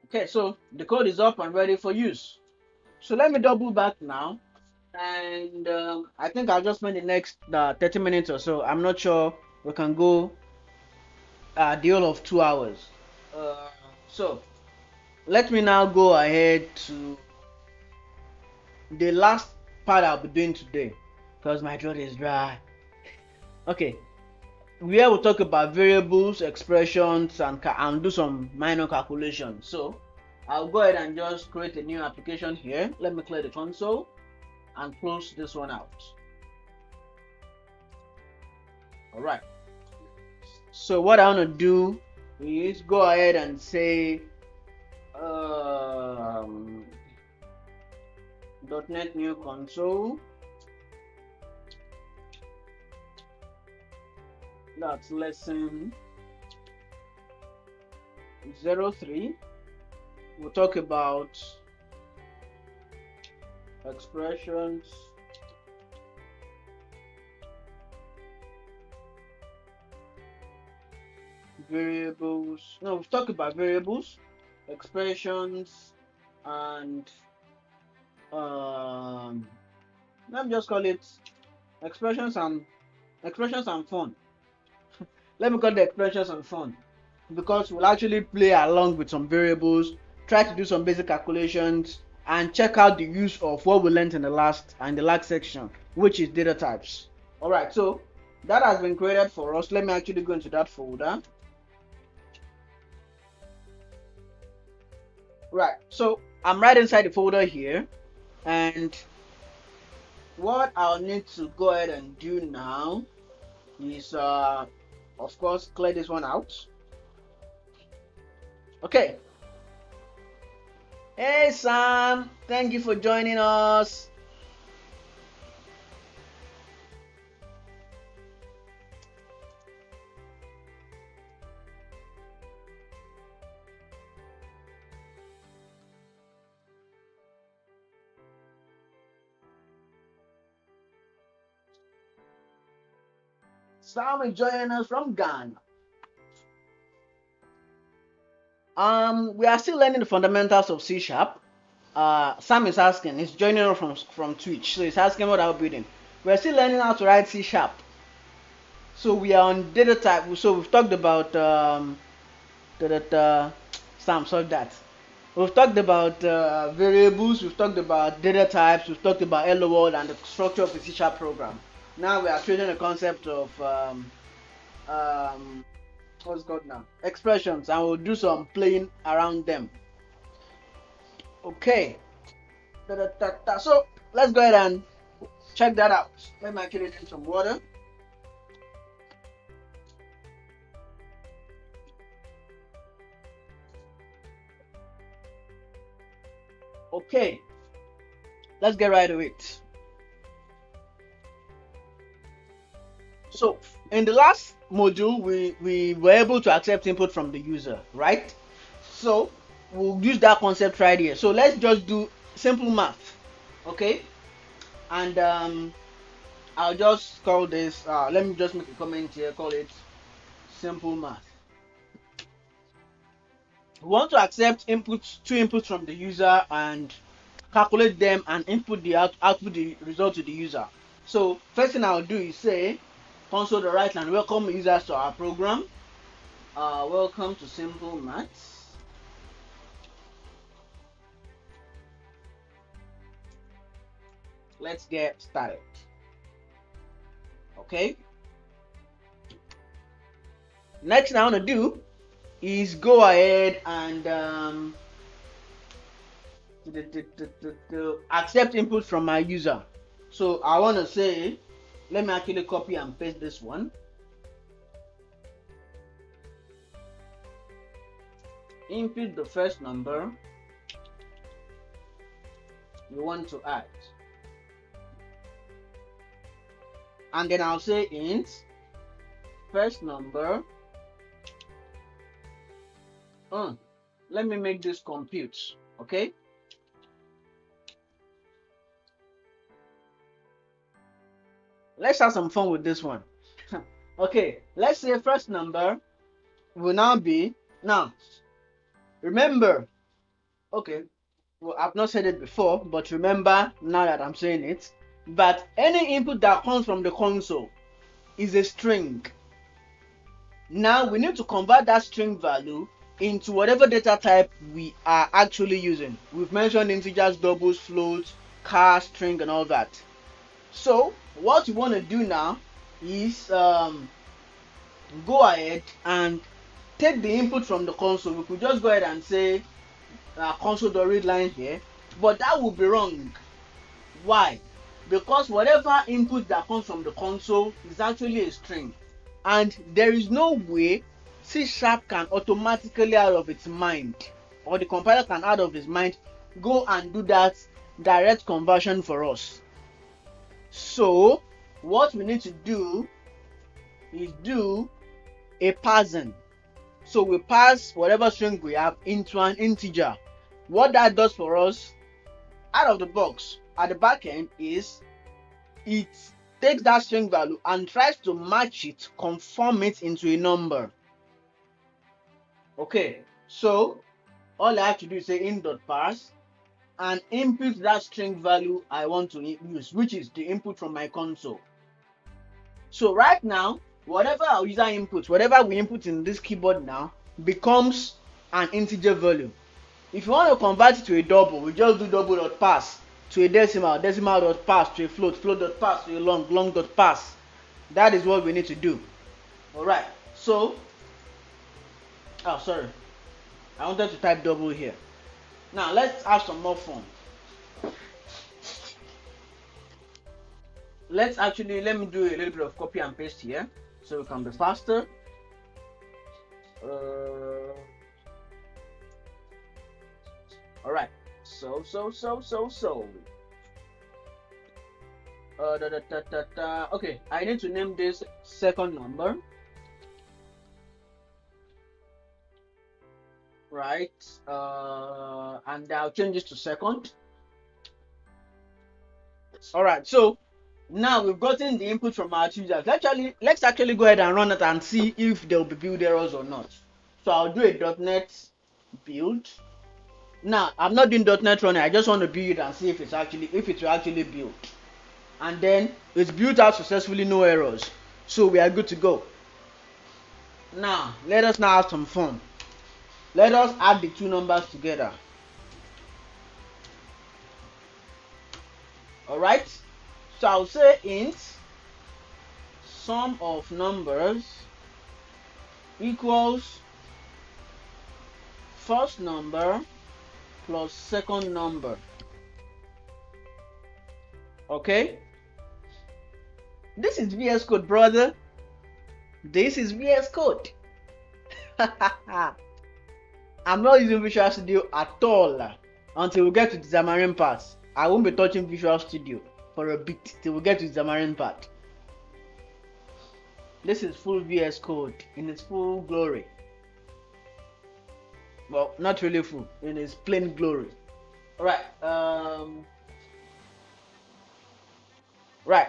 Okay, so the code is up and ready for use. So let me double back now. And I think I'll just spend the next 30 minutes or so. I'm not sure we can go the whole of 2 hours. So let me now go ahead to the last part I'll be doing today because my throat is dry. Okay, where we'll talk about variables, expressions, and do some minor calculations. So I'll go ahead and just create a new application here. Let me clear the console and close this one out. All right. So what I want to do is go ahead and say .NET new console. That's lesson 03. we'll talk about expressions, variables. No, we've talked about variables, expressions, and let me just call it expressions and fun. Let me call the expressions and fun, because we'll actually play along with some variables, try to do some basic calculations, and check out the use of what we learned in the last section, which is data types. All right, so that has been created for us. Let me actually go into that folder. Right, so I'm right inside the folder here, and what I'll need to go ahead and do now is of course clear this one out. Okay. Hey Sam, thank you for joining us. Sam is joining us from Ghana. We are still learning the fundamentals of C#. Sam is asking, he's joining us from Twitch, so he's asking what I'll be doing. We're still learning how to write C#. So we are on data type. So we've talked about Sam, solve that. We've talked about variables, we've talked about data types, we've talked about hello world and the structure of a C# program. Now we are creating the concept of what's it called now? Expressions, and we'll do some playing around them. Okay. So let's go ahead and check that out. Let me actually drink some water. Okay, let's get right to it. So in the last module, we were able to accept input from the user, right? So we'll use that concept right here. So let's just do simple math, okay? And I'll just call this, let me just make a comment here, call it simple math. We want to accept two inputs from the user and calculate them and input the output the result to the user. So first thing I'll do is say console.write and welcome users to our program. Welcome to simple maths. Let's get started. Okay. Next thing I want to do is go ahead and accept input from my user. So I want to say, let me actually copy and paste this one. Input the first number you want to add. And then I'll say int first number. Let me make this compute, okay? Let's have some fun with this one. Okay, let's say first number will now be, now remember, okay, well, I've not said it before, but remember now that I'm saying it, but any input that comes from the console is a string. Now we need to convert that string value into whatever data type we are actually using. We've mentioned integers, doubles, floats, char, string, and all that. So what we want to do now is go ahead and take the input from the console. We could just go ahead and say console.readline here, but that would be wrong. Why? Because whatever input that comes from the console is actually a string, and there is no way C# can automatically out of its mind, or the compiler can out of his mind go and do that direct conversion for us. So what we need to do is do a parsing. So we pass whatever string we have into an integer. what that does for us out of the box at the back end is it takes that string value and tries to match it, conform it into a number. Okay, so all I have to do is say int.parse and input that string value I want to use, which is the input from my console. So right now, whatever our user inputs, whatever we input in this keyboard now, becomes an integer value. If you want to convert it to a double, we just do double.parse to a decimal, decimal.parse to a float, float.parse to a long, long.parse. That is what we need to do. Alright, so, oh sorry, I wanted to type double here. Now let's have some more fun. Let me do a little bit of copy and paste here so we can be faster. Alright, so okay, I need to name this second number, right? And I'll change this to second. Alright, so now we've gotten the input from our users. Let's actually go ahead and run it and see if there will be build errors or not. So I'll do a .NET build. Now I'm not doing .NET running. I just want to build and see if it will actually build. And then it's built out successfully, no errors. So we are good to go. Now let us now have some fun. Let us add the two numbers together. Alright. So I'll say int sum of numbers equals first number plus second number. Okay, this is VS Code, brother. This is VS Code. I'm not using Visual Studio at all until we get to the Xamarin part. I won't be touching Visual Studio for a bit till we get to the Xamarin part. This is full VS Code in its full glory. Well, not really full, in its plain glory. Alright, right.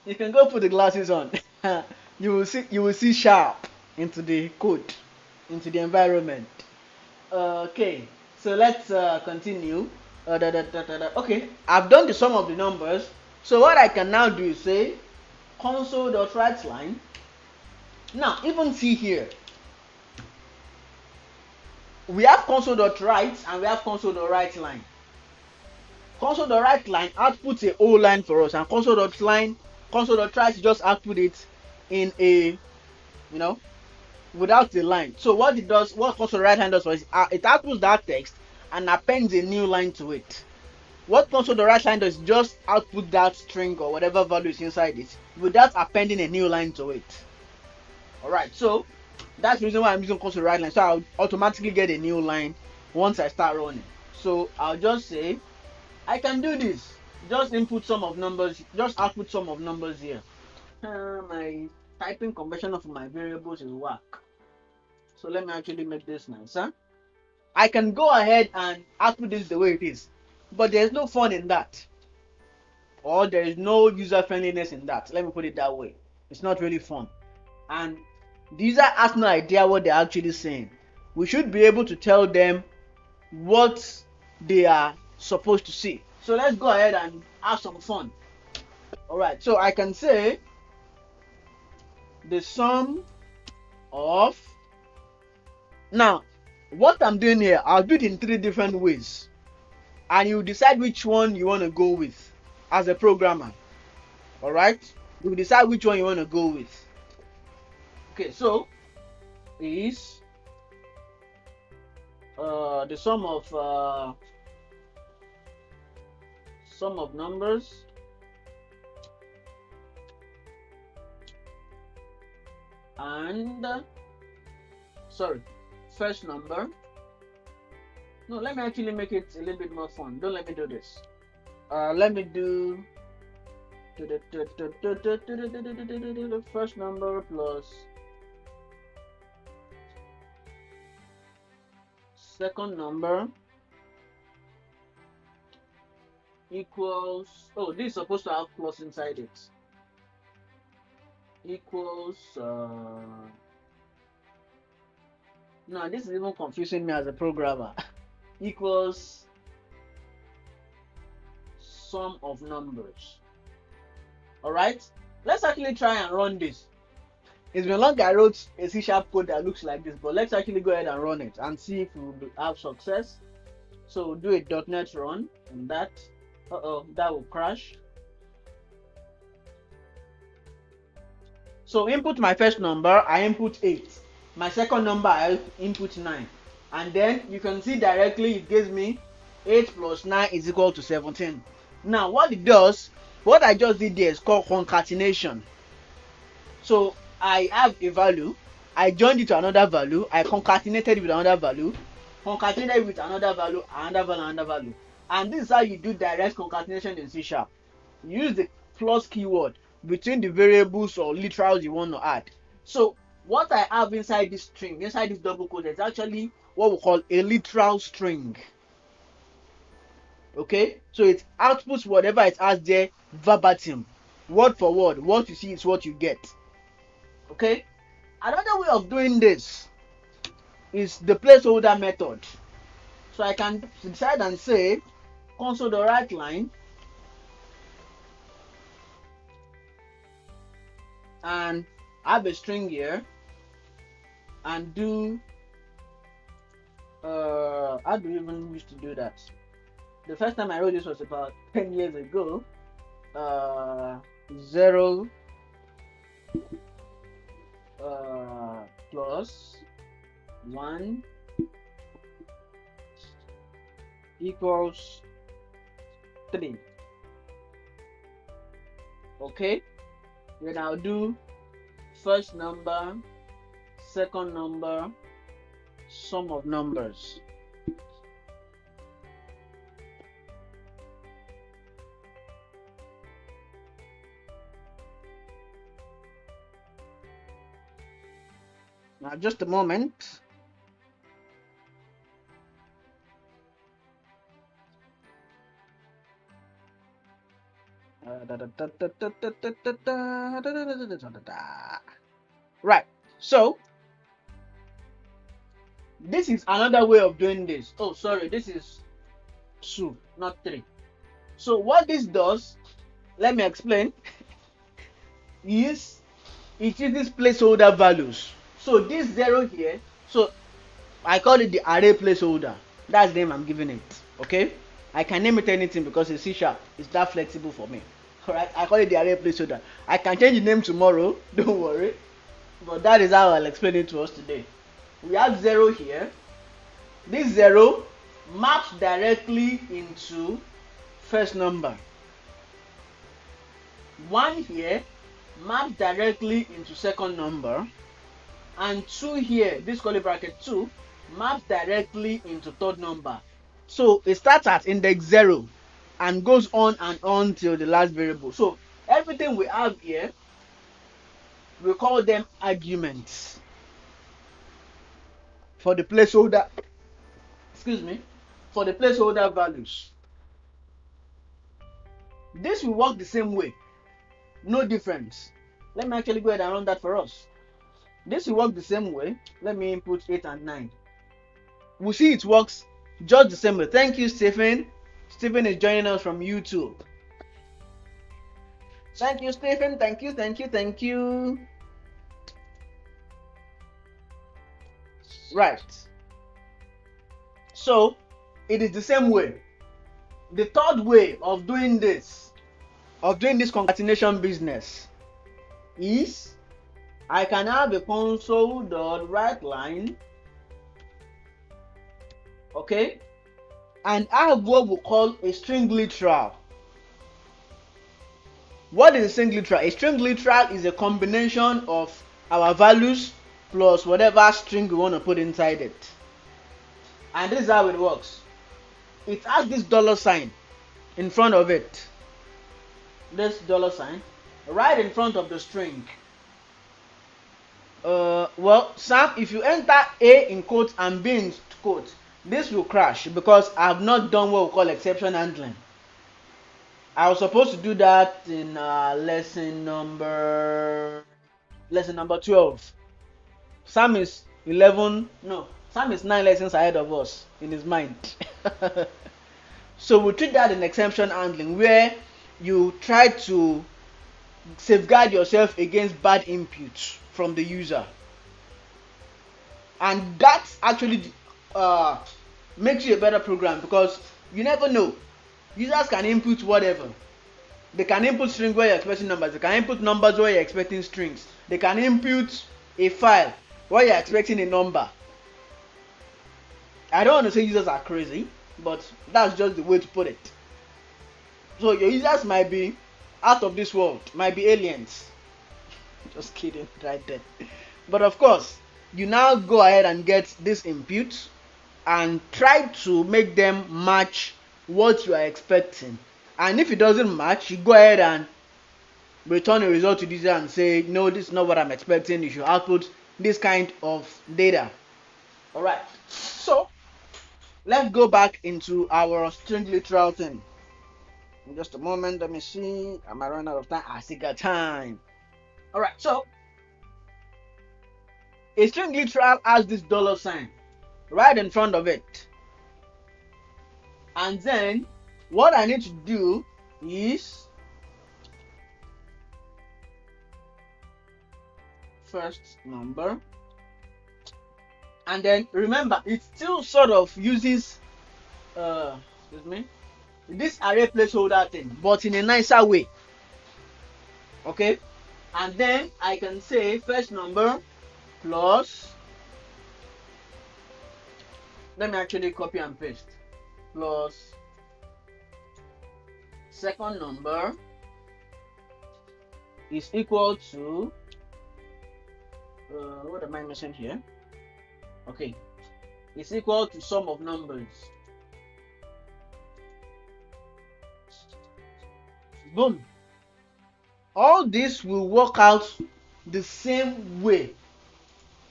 You can go put the glasses on. You will see sharp into the code, into the environment. Okay, so let's continue. Okay, I've done the sum of the numbers. So what I can now do is say console.writeLine. Now even see here, we have console.write and we have console.writeLine. Console.writeLine outputs a whole line for us, and console.write just output it in a, without the line. So what console.writeLine does is it outputs that text and appends a new line to it. What console.writeLine does is just output that string or whatever value is inside it without appending a new line to it. Alright, so that's the reason why I'm using console.writeLine. So I'll automatically get a new line once I start running. So I'll just say I can do this. Just input sum of numbers, just output sum of numbers here. My typing conversion of my variables is whack. So let me actually make this nicer. I can go ahead and output this the way it is, but there's no fun in that, or there is no user friendliness in that. Let me put it that way. It's not really fun, and the user has no idea what they're actually saying. We should be able to tell them what they are supposed to see. So let's go ahead and have some fun. Alright, so I can say the sum of, now what I'm doing here, I'll do it in 3 different ways, and you decide which one you want to go with as a programmer. Alright, you decide which one you want to go with. Okay, so is the sum of numbers and first number. No, let me actually make it a little bit more fun. Don't let me do this. Let me do first number plus second number equals, oh, this is supposed to have plus inside it, equals, no, this is even confusing me as a programmer. Equals sum of numbers. All right, let's actually try and run this. It's been long I wrote a C# code that looks like this, but let's actually go ahead and run it and see if we will have success. So do a .NET run and that. That will crash. So input my first number, I input 8. My second number, I input 9. And then you can see directly it gives me 8 plus 9 is equal to 17. Now what it does, what I just did there is called concatenation. So I have a value, I joined it to another value, I concatenated it with another value, concatenated it with another value, another value. And this is how you do direct concatenation in C#. Use the plus keyword between the variables or literals you want to add. So what I have inside this string, inside this double quote, is actually what we call a literal string. Okay, so it outputs whatever it has there verbatim, word for word. What you see is what you get. Okay, another way of doing this is the placeholder method. So I can decide and say console.writeLine and have a string here and do how do you even used to do that? The first time I wrote this was about 10 years ago. 0 plus 1 equals 3. Okay, then I'll do first number, second number, sum of numbers. Now just a moment. Right, so this is another way of doing this. Oh, sorry, this is 2, not 3. So what this does, let me explain, is it uses placeholder values. So this 0 here, so I call it the array placeholder. That's the name I'm giving it. Okay, I can name it anything because it's C#. It's that flexible for me. Alright, I call it the array placeholder. I can change the name tomorrow, don't worry. But that is how I'll explain it to us today. We have 0 here. This 0 maps directly into first number. 1 here maps directly into second number. And 2 here, this curly bracket 2, maps directly into third number. So it starts at index 0 and goes on and on till the last variable. So everything we have here, we call them arguments for the placeholder, for the placeholder values. This will work the same way, no difference. Let me actually go ahead and run that for us. This will work the same way. Let me input 8 and 9. We'll see it works just the same way. Thank you, Stephen. Stephen is joining us from YouTube. Thank you, Stephen. Thank you. Right. So it is the same way. The third way of doing this concatenation business, is I can have a console.writeLine, okay, and I have what we call a string literal. What is a string literal? A string literal is a combination of our values plus whatever string we want to put inside it. And this is how it works. It has this $sign in front of it. This $sign right in front of the string. Well, Sam, if you enter A in quotes and B in quotes, this will crash because I have not done what we call exception handling. I was supposed to do that in lesson number 12. Sam is 11. No, Sam is 9 lessons ahead of us in his mind. So we treat that in exception handling, where you try to safeguard yourself against bad inputs from the user, and that actually makes you a better program, because you never know. Users can input whatever. They can input string where you're expecting numbers. They can input numbers where you're expecting strings. They can input a file where you're expecting a number. I don't want to say users are crazy, but that's just the way to put it. So your users might be out of this world, might be aliens. Just kidding, right there. But of course, you now go ahead and get this input and try to make them match what you are expecting. And if it doesn't match, you go ahead and return a result to the user and say, no, this is not what I'm expecting. You should output this kind of data. Alright, so let's go back into our string literal thing. In just a moment, let me see. Am I running out of time? I still got time. Alright, so a string literal has this $sign right in front of it. And then what I need to do is first number, and then remember it still sort of uses this array placeholder thing, but in a nicer way. Okay, and then I can say first number plus, let me actually copy and paste, plus second number is equal to what am I missing here? Okay, it's equal to sum of numbers. Boom. All this will work out the same way.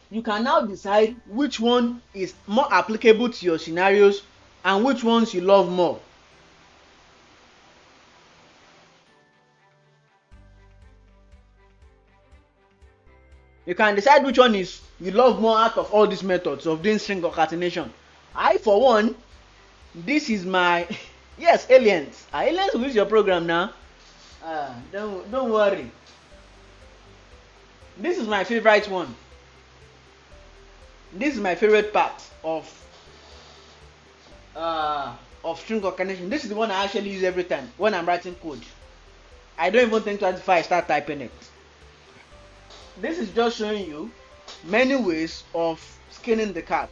You can now decide which one is more applicable to your scenarios and which ones you love more. You can decide which one is you love more out of all these methods of doing string concatenation. I, for one, this is my yes, aliens. Aliens will use your program now. Don't worry. This is my favorite one. This is my favorite part of string concatenation. This is the one I actually use every time when I'm writing code. I don't even think twice before I start typing it. This is just showing you many ways of skinning the cat.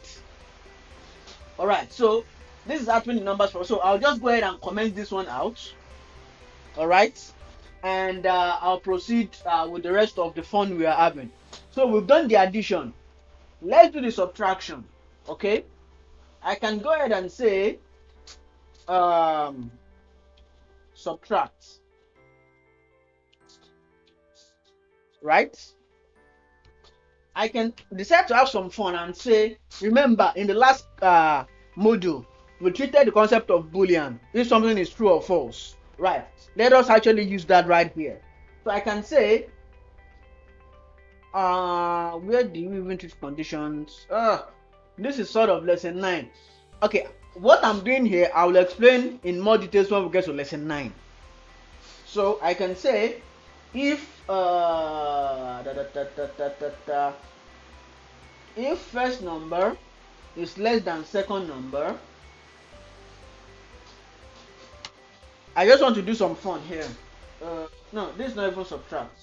Alright, so this is happening in numbers for, so I'll just go ahead and comment this one out. Alright, and I'll proceed with the rest of the fun we are having. So we've done the addition. Let's do the subtraction. Okay, I can go ahead and say subtract. Right, I can decide to have some fun and say, remember in the last module we treated the concept of boolean, if something is true or false. Right, let us actually use that right here. So I can say where do you even treat conditions? This is sort of lesson 9. Okay, what I'm doing here I will explain in more details when we get to lesson 9. So I can say if if first number is less than second number, I just want to do some fun here. No, this is not even subtract.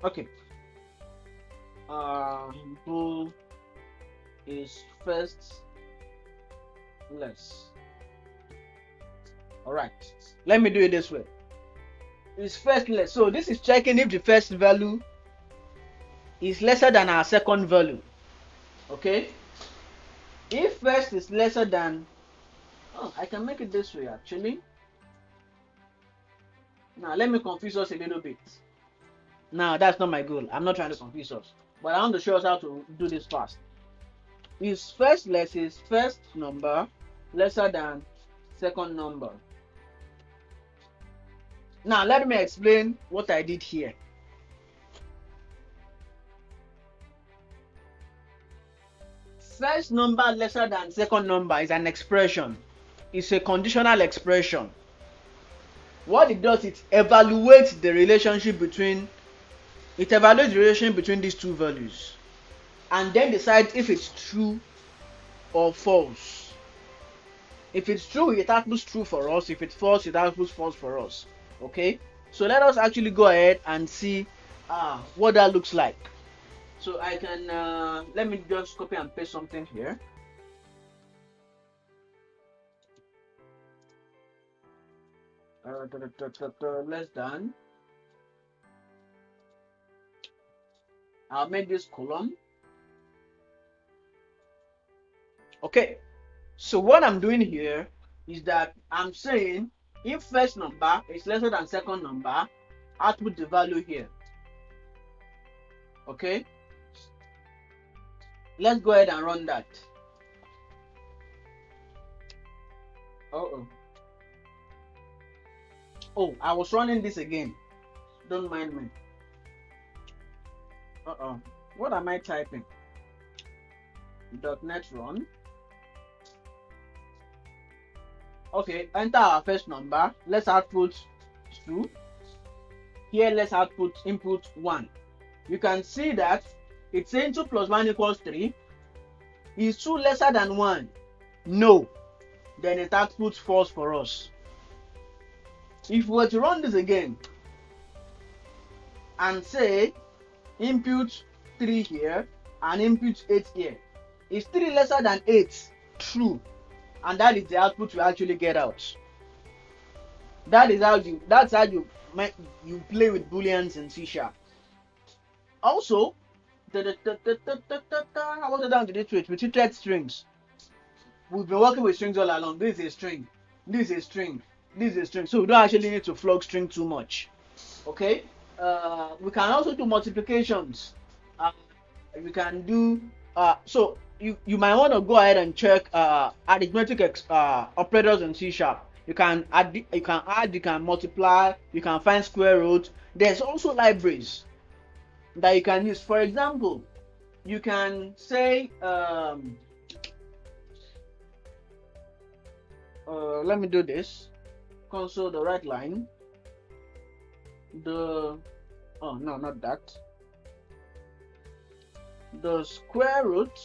Okay, bool is first less. Alright, let me do it this way. It's first less, so this is checking if the first value is lesser than our second value. Okay, if first is lesser than, I can make it this way actually. Now let me confuse us a little bit. Now that's not my goal. I'm not trying to confuse us, but I want to show us how to do this fast. Is first number lesser than second number? Now let me explain what I did here. First number lesser than second number is an expression. It's a conditional expression. What it does, it evaluates the relationship between these two values and then decides if it's true or false. If it's true, it outputs true for us. If it's false, it outputs false for us. Okay, so let us actually go ahead and see what that looks like. So I can let me just copy and paste something here. Less than. I'll make this column. Okay, so what I'm doing here is that I'm saying if first number is lesser than second number, output the value here. Okay, let's go ahead and run that. Oh, I was running this again. Don't mind me. What am I typing? .NET run. Okay, enter our first number. Let's output 2. Here, let's output input 1. You can see that it's saying 2 plus 1 equals 3. Is 2 lesser than 1? No. Then it outputs false for us. If we were to run this again and say input 3 here and input 8 here, is 3 lesser than 8? True. And that is the output you actually get out. That's how you play with booleans in C#. Also, I want to down to this with treated strings. We've been working with strings all along. This is a string. This is a string. This is a string. So we don't actually need to flog string too much. Okay. We can also do multiplications. We can do so you might want to go ahead and check arithmetic operators in C#. You can add, you can multiply, you can find square root. There's also libraries that you can use. For example, you can say let me do this. Console the right line. No, not that. The square root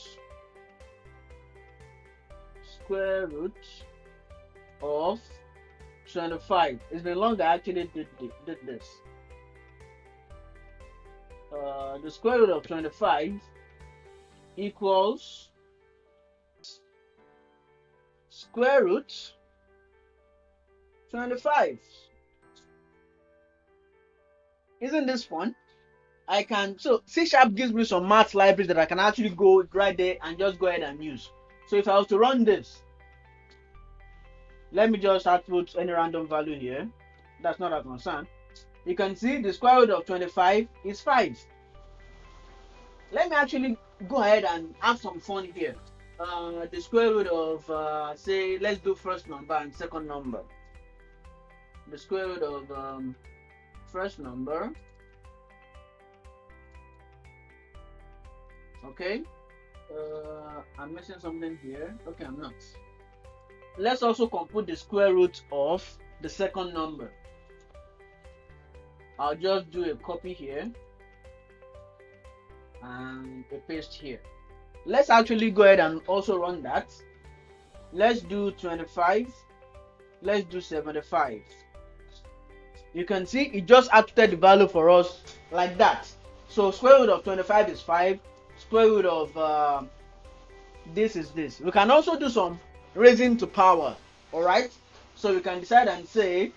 of 25. It's been long I actually did this. The square root of 25 equals square root 25. Isn't this fun? So C# gives me some math libraries that I can actually go right there and just go ahead and use. So if I was to run this, let me just output any random value here. That's not a concern. You can see the square root of 25 is 5. Let me actually go ahead and have some fun here. The square root of say, let's do first number and second number. The square root of first number. Okay, I'm missing something here. Okay, I'm not. Let's also compute the square root of the second number. I'll just do a copy here and a paste here. Let's actually go ahead and also run that. Let's do 25. Let's do 75. You can see it just outputted the value for us like that. So square root of 25 is 5. Square root of this is this. We can also do some raising to power. Alright, so we can decide and say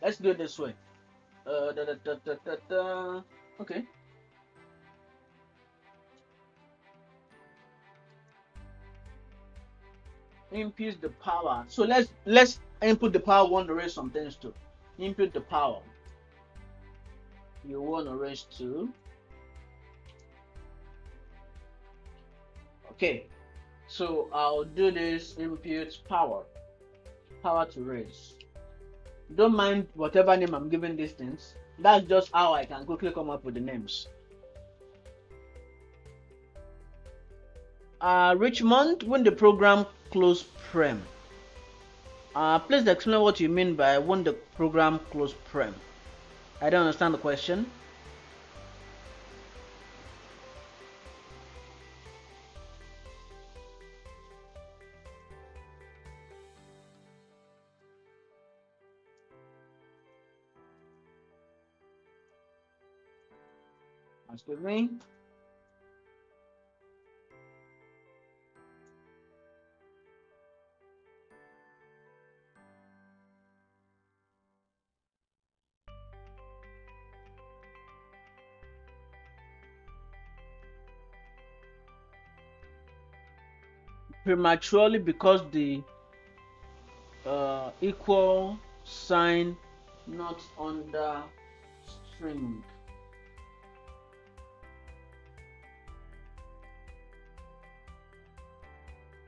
let's do it this way. Okay, Impute the power. So let's input the power we want to raise some things to. Input the power you want to raise to. Okay, so I'll do this input power to raise. Don't mind whatever name I'm giving these things. That's just how I can quickly come up with the names. Richmond, when the program close prem. Please explain what you mean by when the program close prem. I don't understand the question. Excuse me. Prematurely because the equal sign not under string.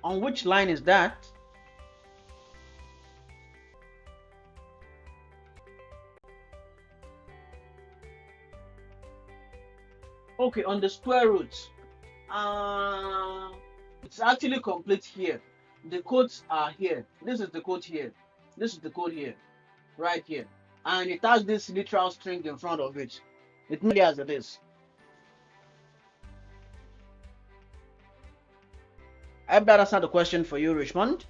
On which line is that? Okay, on the square root. It's actually complete here. The codes are here. This is the code here. This is the code here. Right here. And it has this literal string in front of it. It really as it is. I hope that answered the question for you, Richmond.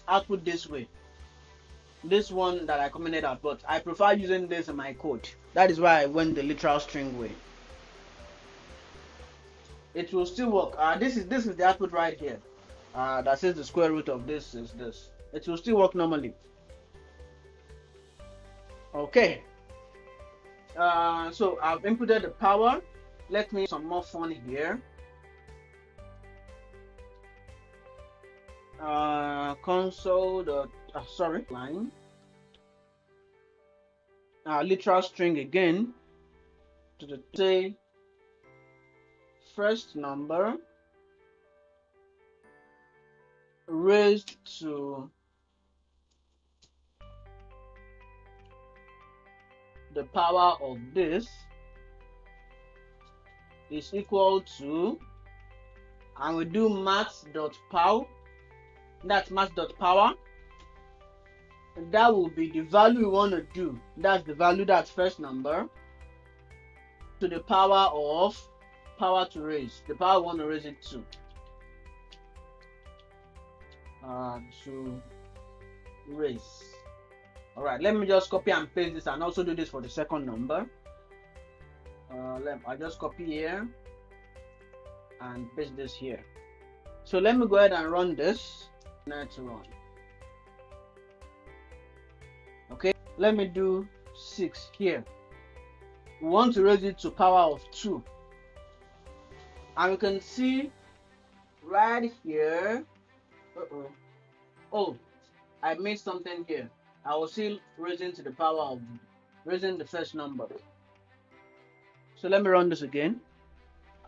Output this way. This one that I commented out, but I prefer using this in my code. That is why I went the literal string way. It will still work. This is the output right here. That says the square root of this is this. It will still work normally. Okay. So I've inputted the power. Let me some more fun here. Console. Sorry, line. Literal string again. To the say first number raised to the power of this is equal to, and we do maths.pow. That's maths.power. That will be the value we want to do. That's the value, that's first number, to the power of power to raise. The power we want to raise it to. To raise. Alright, let me just copy and paste this and also do this for the second number. I'll just copy here and paste this here. So let me go ahead and run this. Net run. Okay, let me do 6 here. We want to raise it to power of 2. And we can see right here. Oh, I made something here. I was still raising to the power of raising the first number. So let me run this again.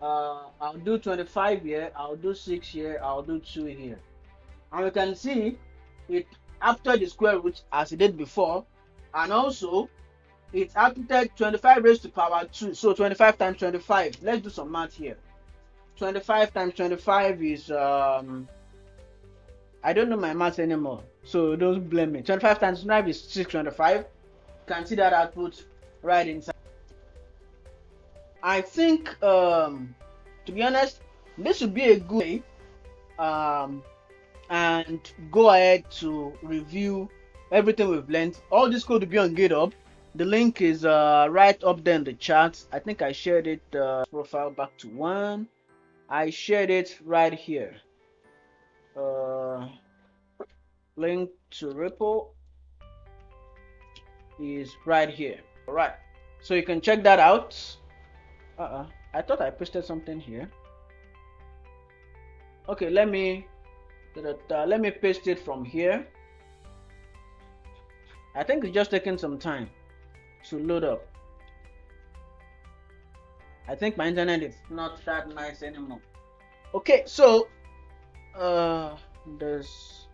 I'll do 25 here, I'll do 6 here, I'll do 2 here. And we can see it after the square root as it did before, and also it after 25 raised to power 2. So 25 times 25. Let's do some math here. 25 times 25 is I don't know my math anymore, so don't blame me. 25 times 5 is 625. You can see that output right inside. I think to be honest, this would be a good way and go ahead to review everything we've learned. All this code will be on GitHub. The link is right up there in the chat. I think I shared it profile back to 1. I shared it right here. Link to repo is right here. All right, so you can check that out. I thought I pasted something here. Okay, let me paste it from here. I think it's just taking some time to load up. I think my internet is not that nice anymore. Okay, so there's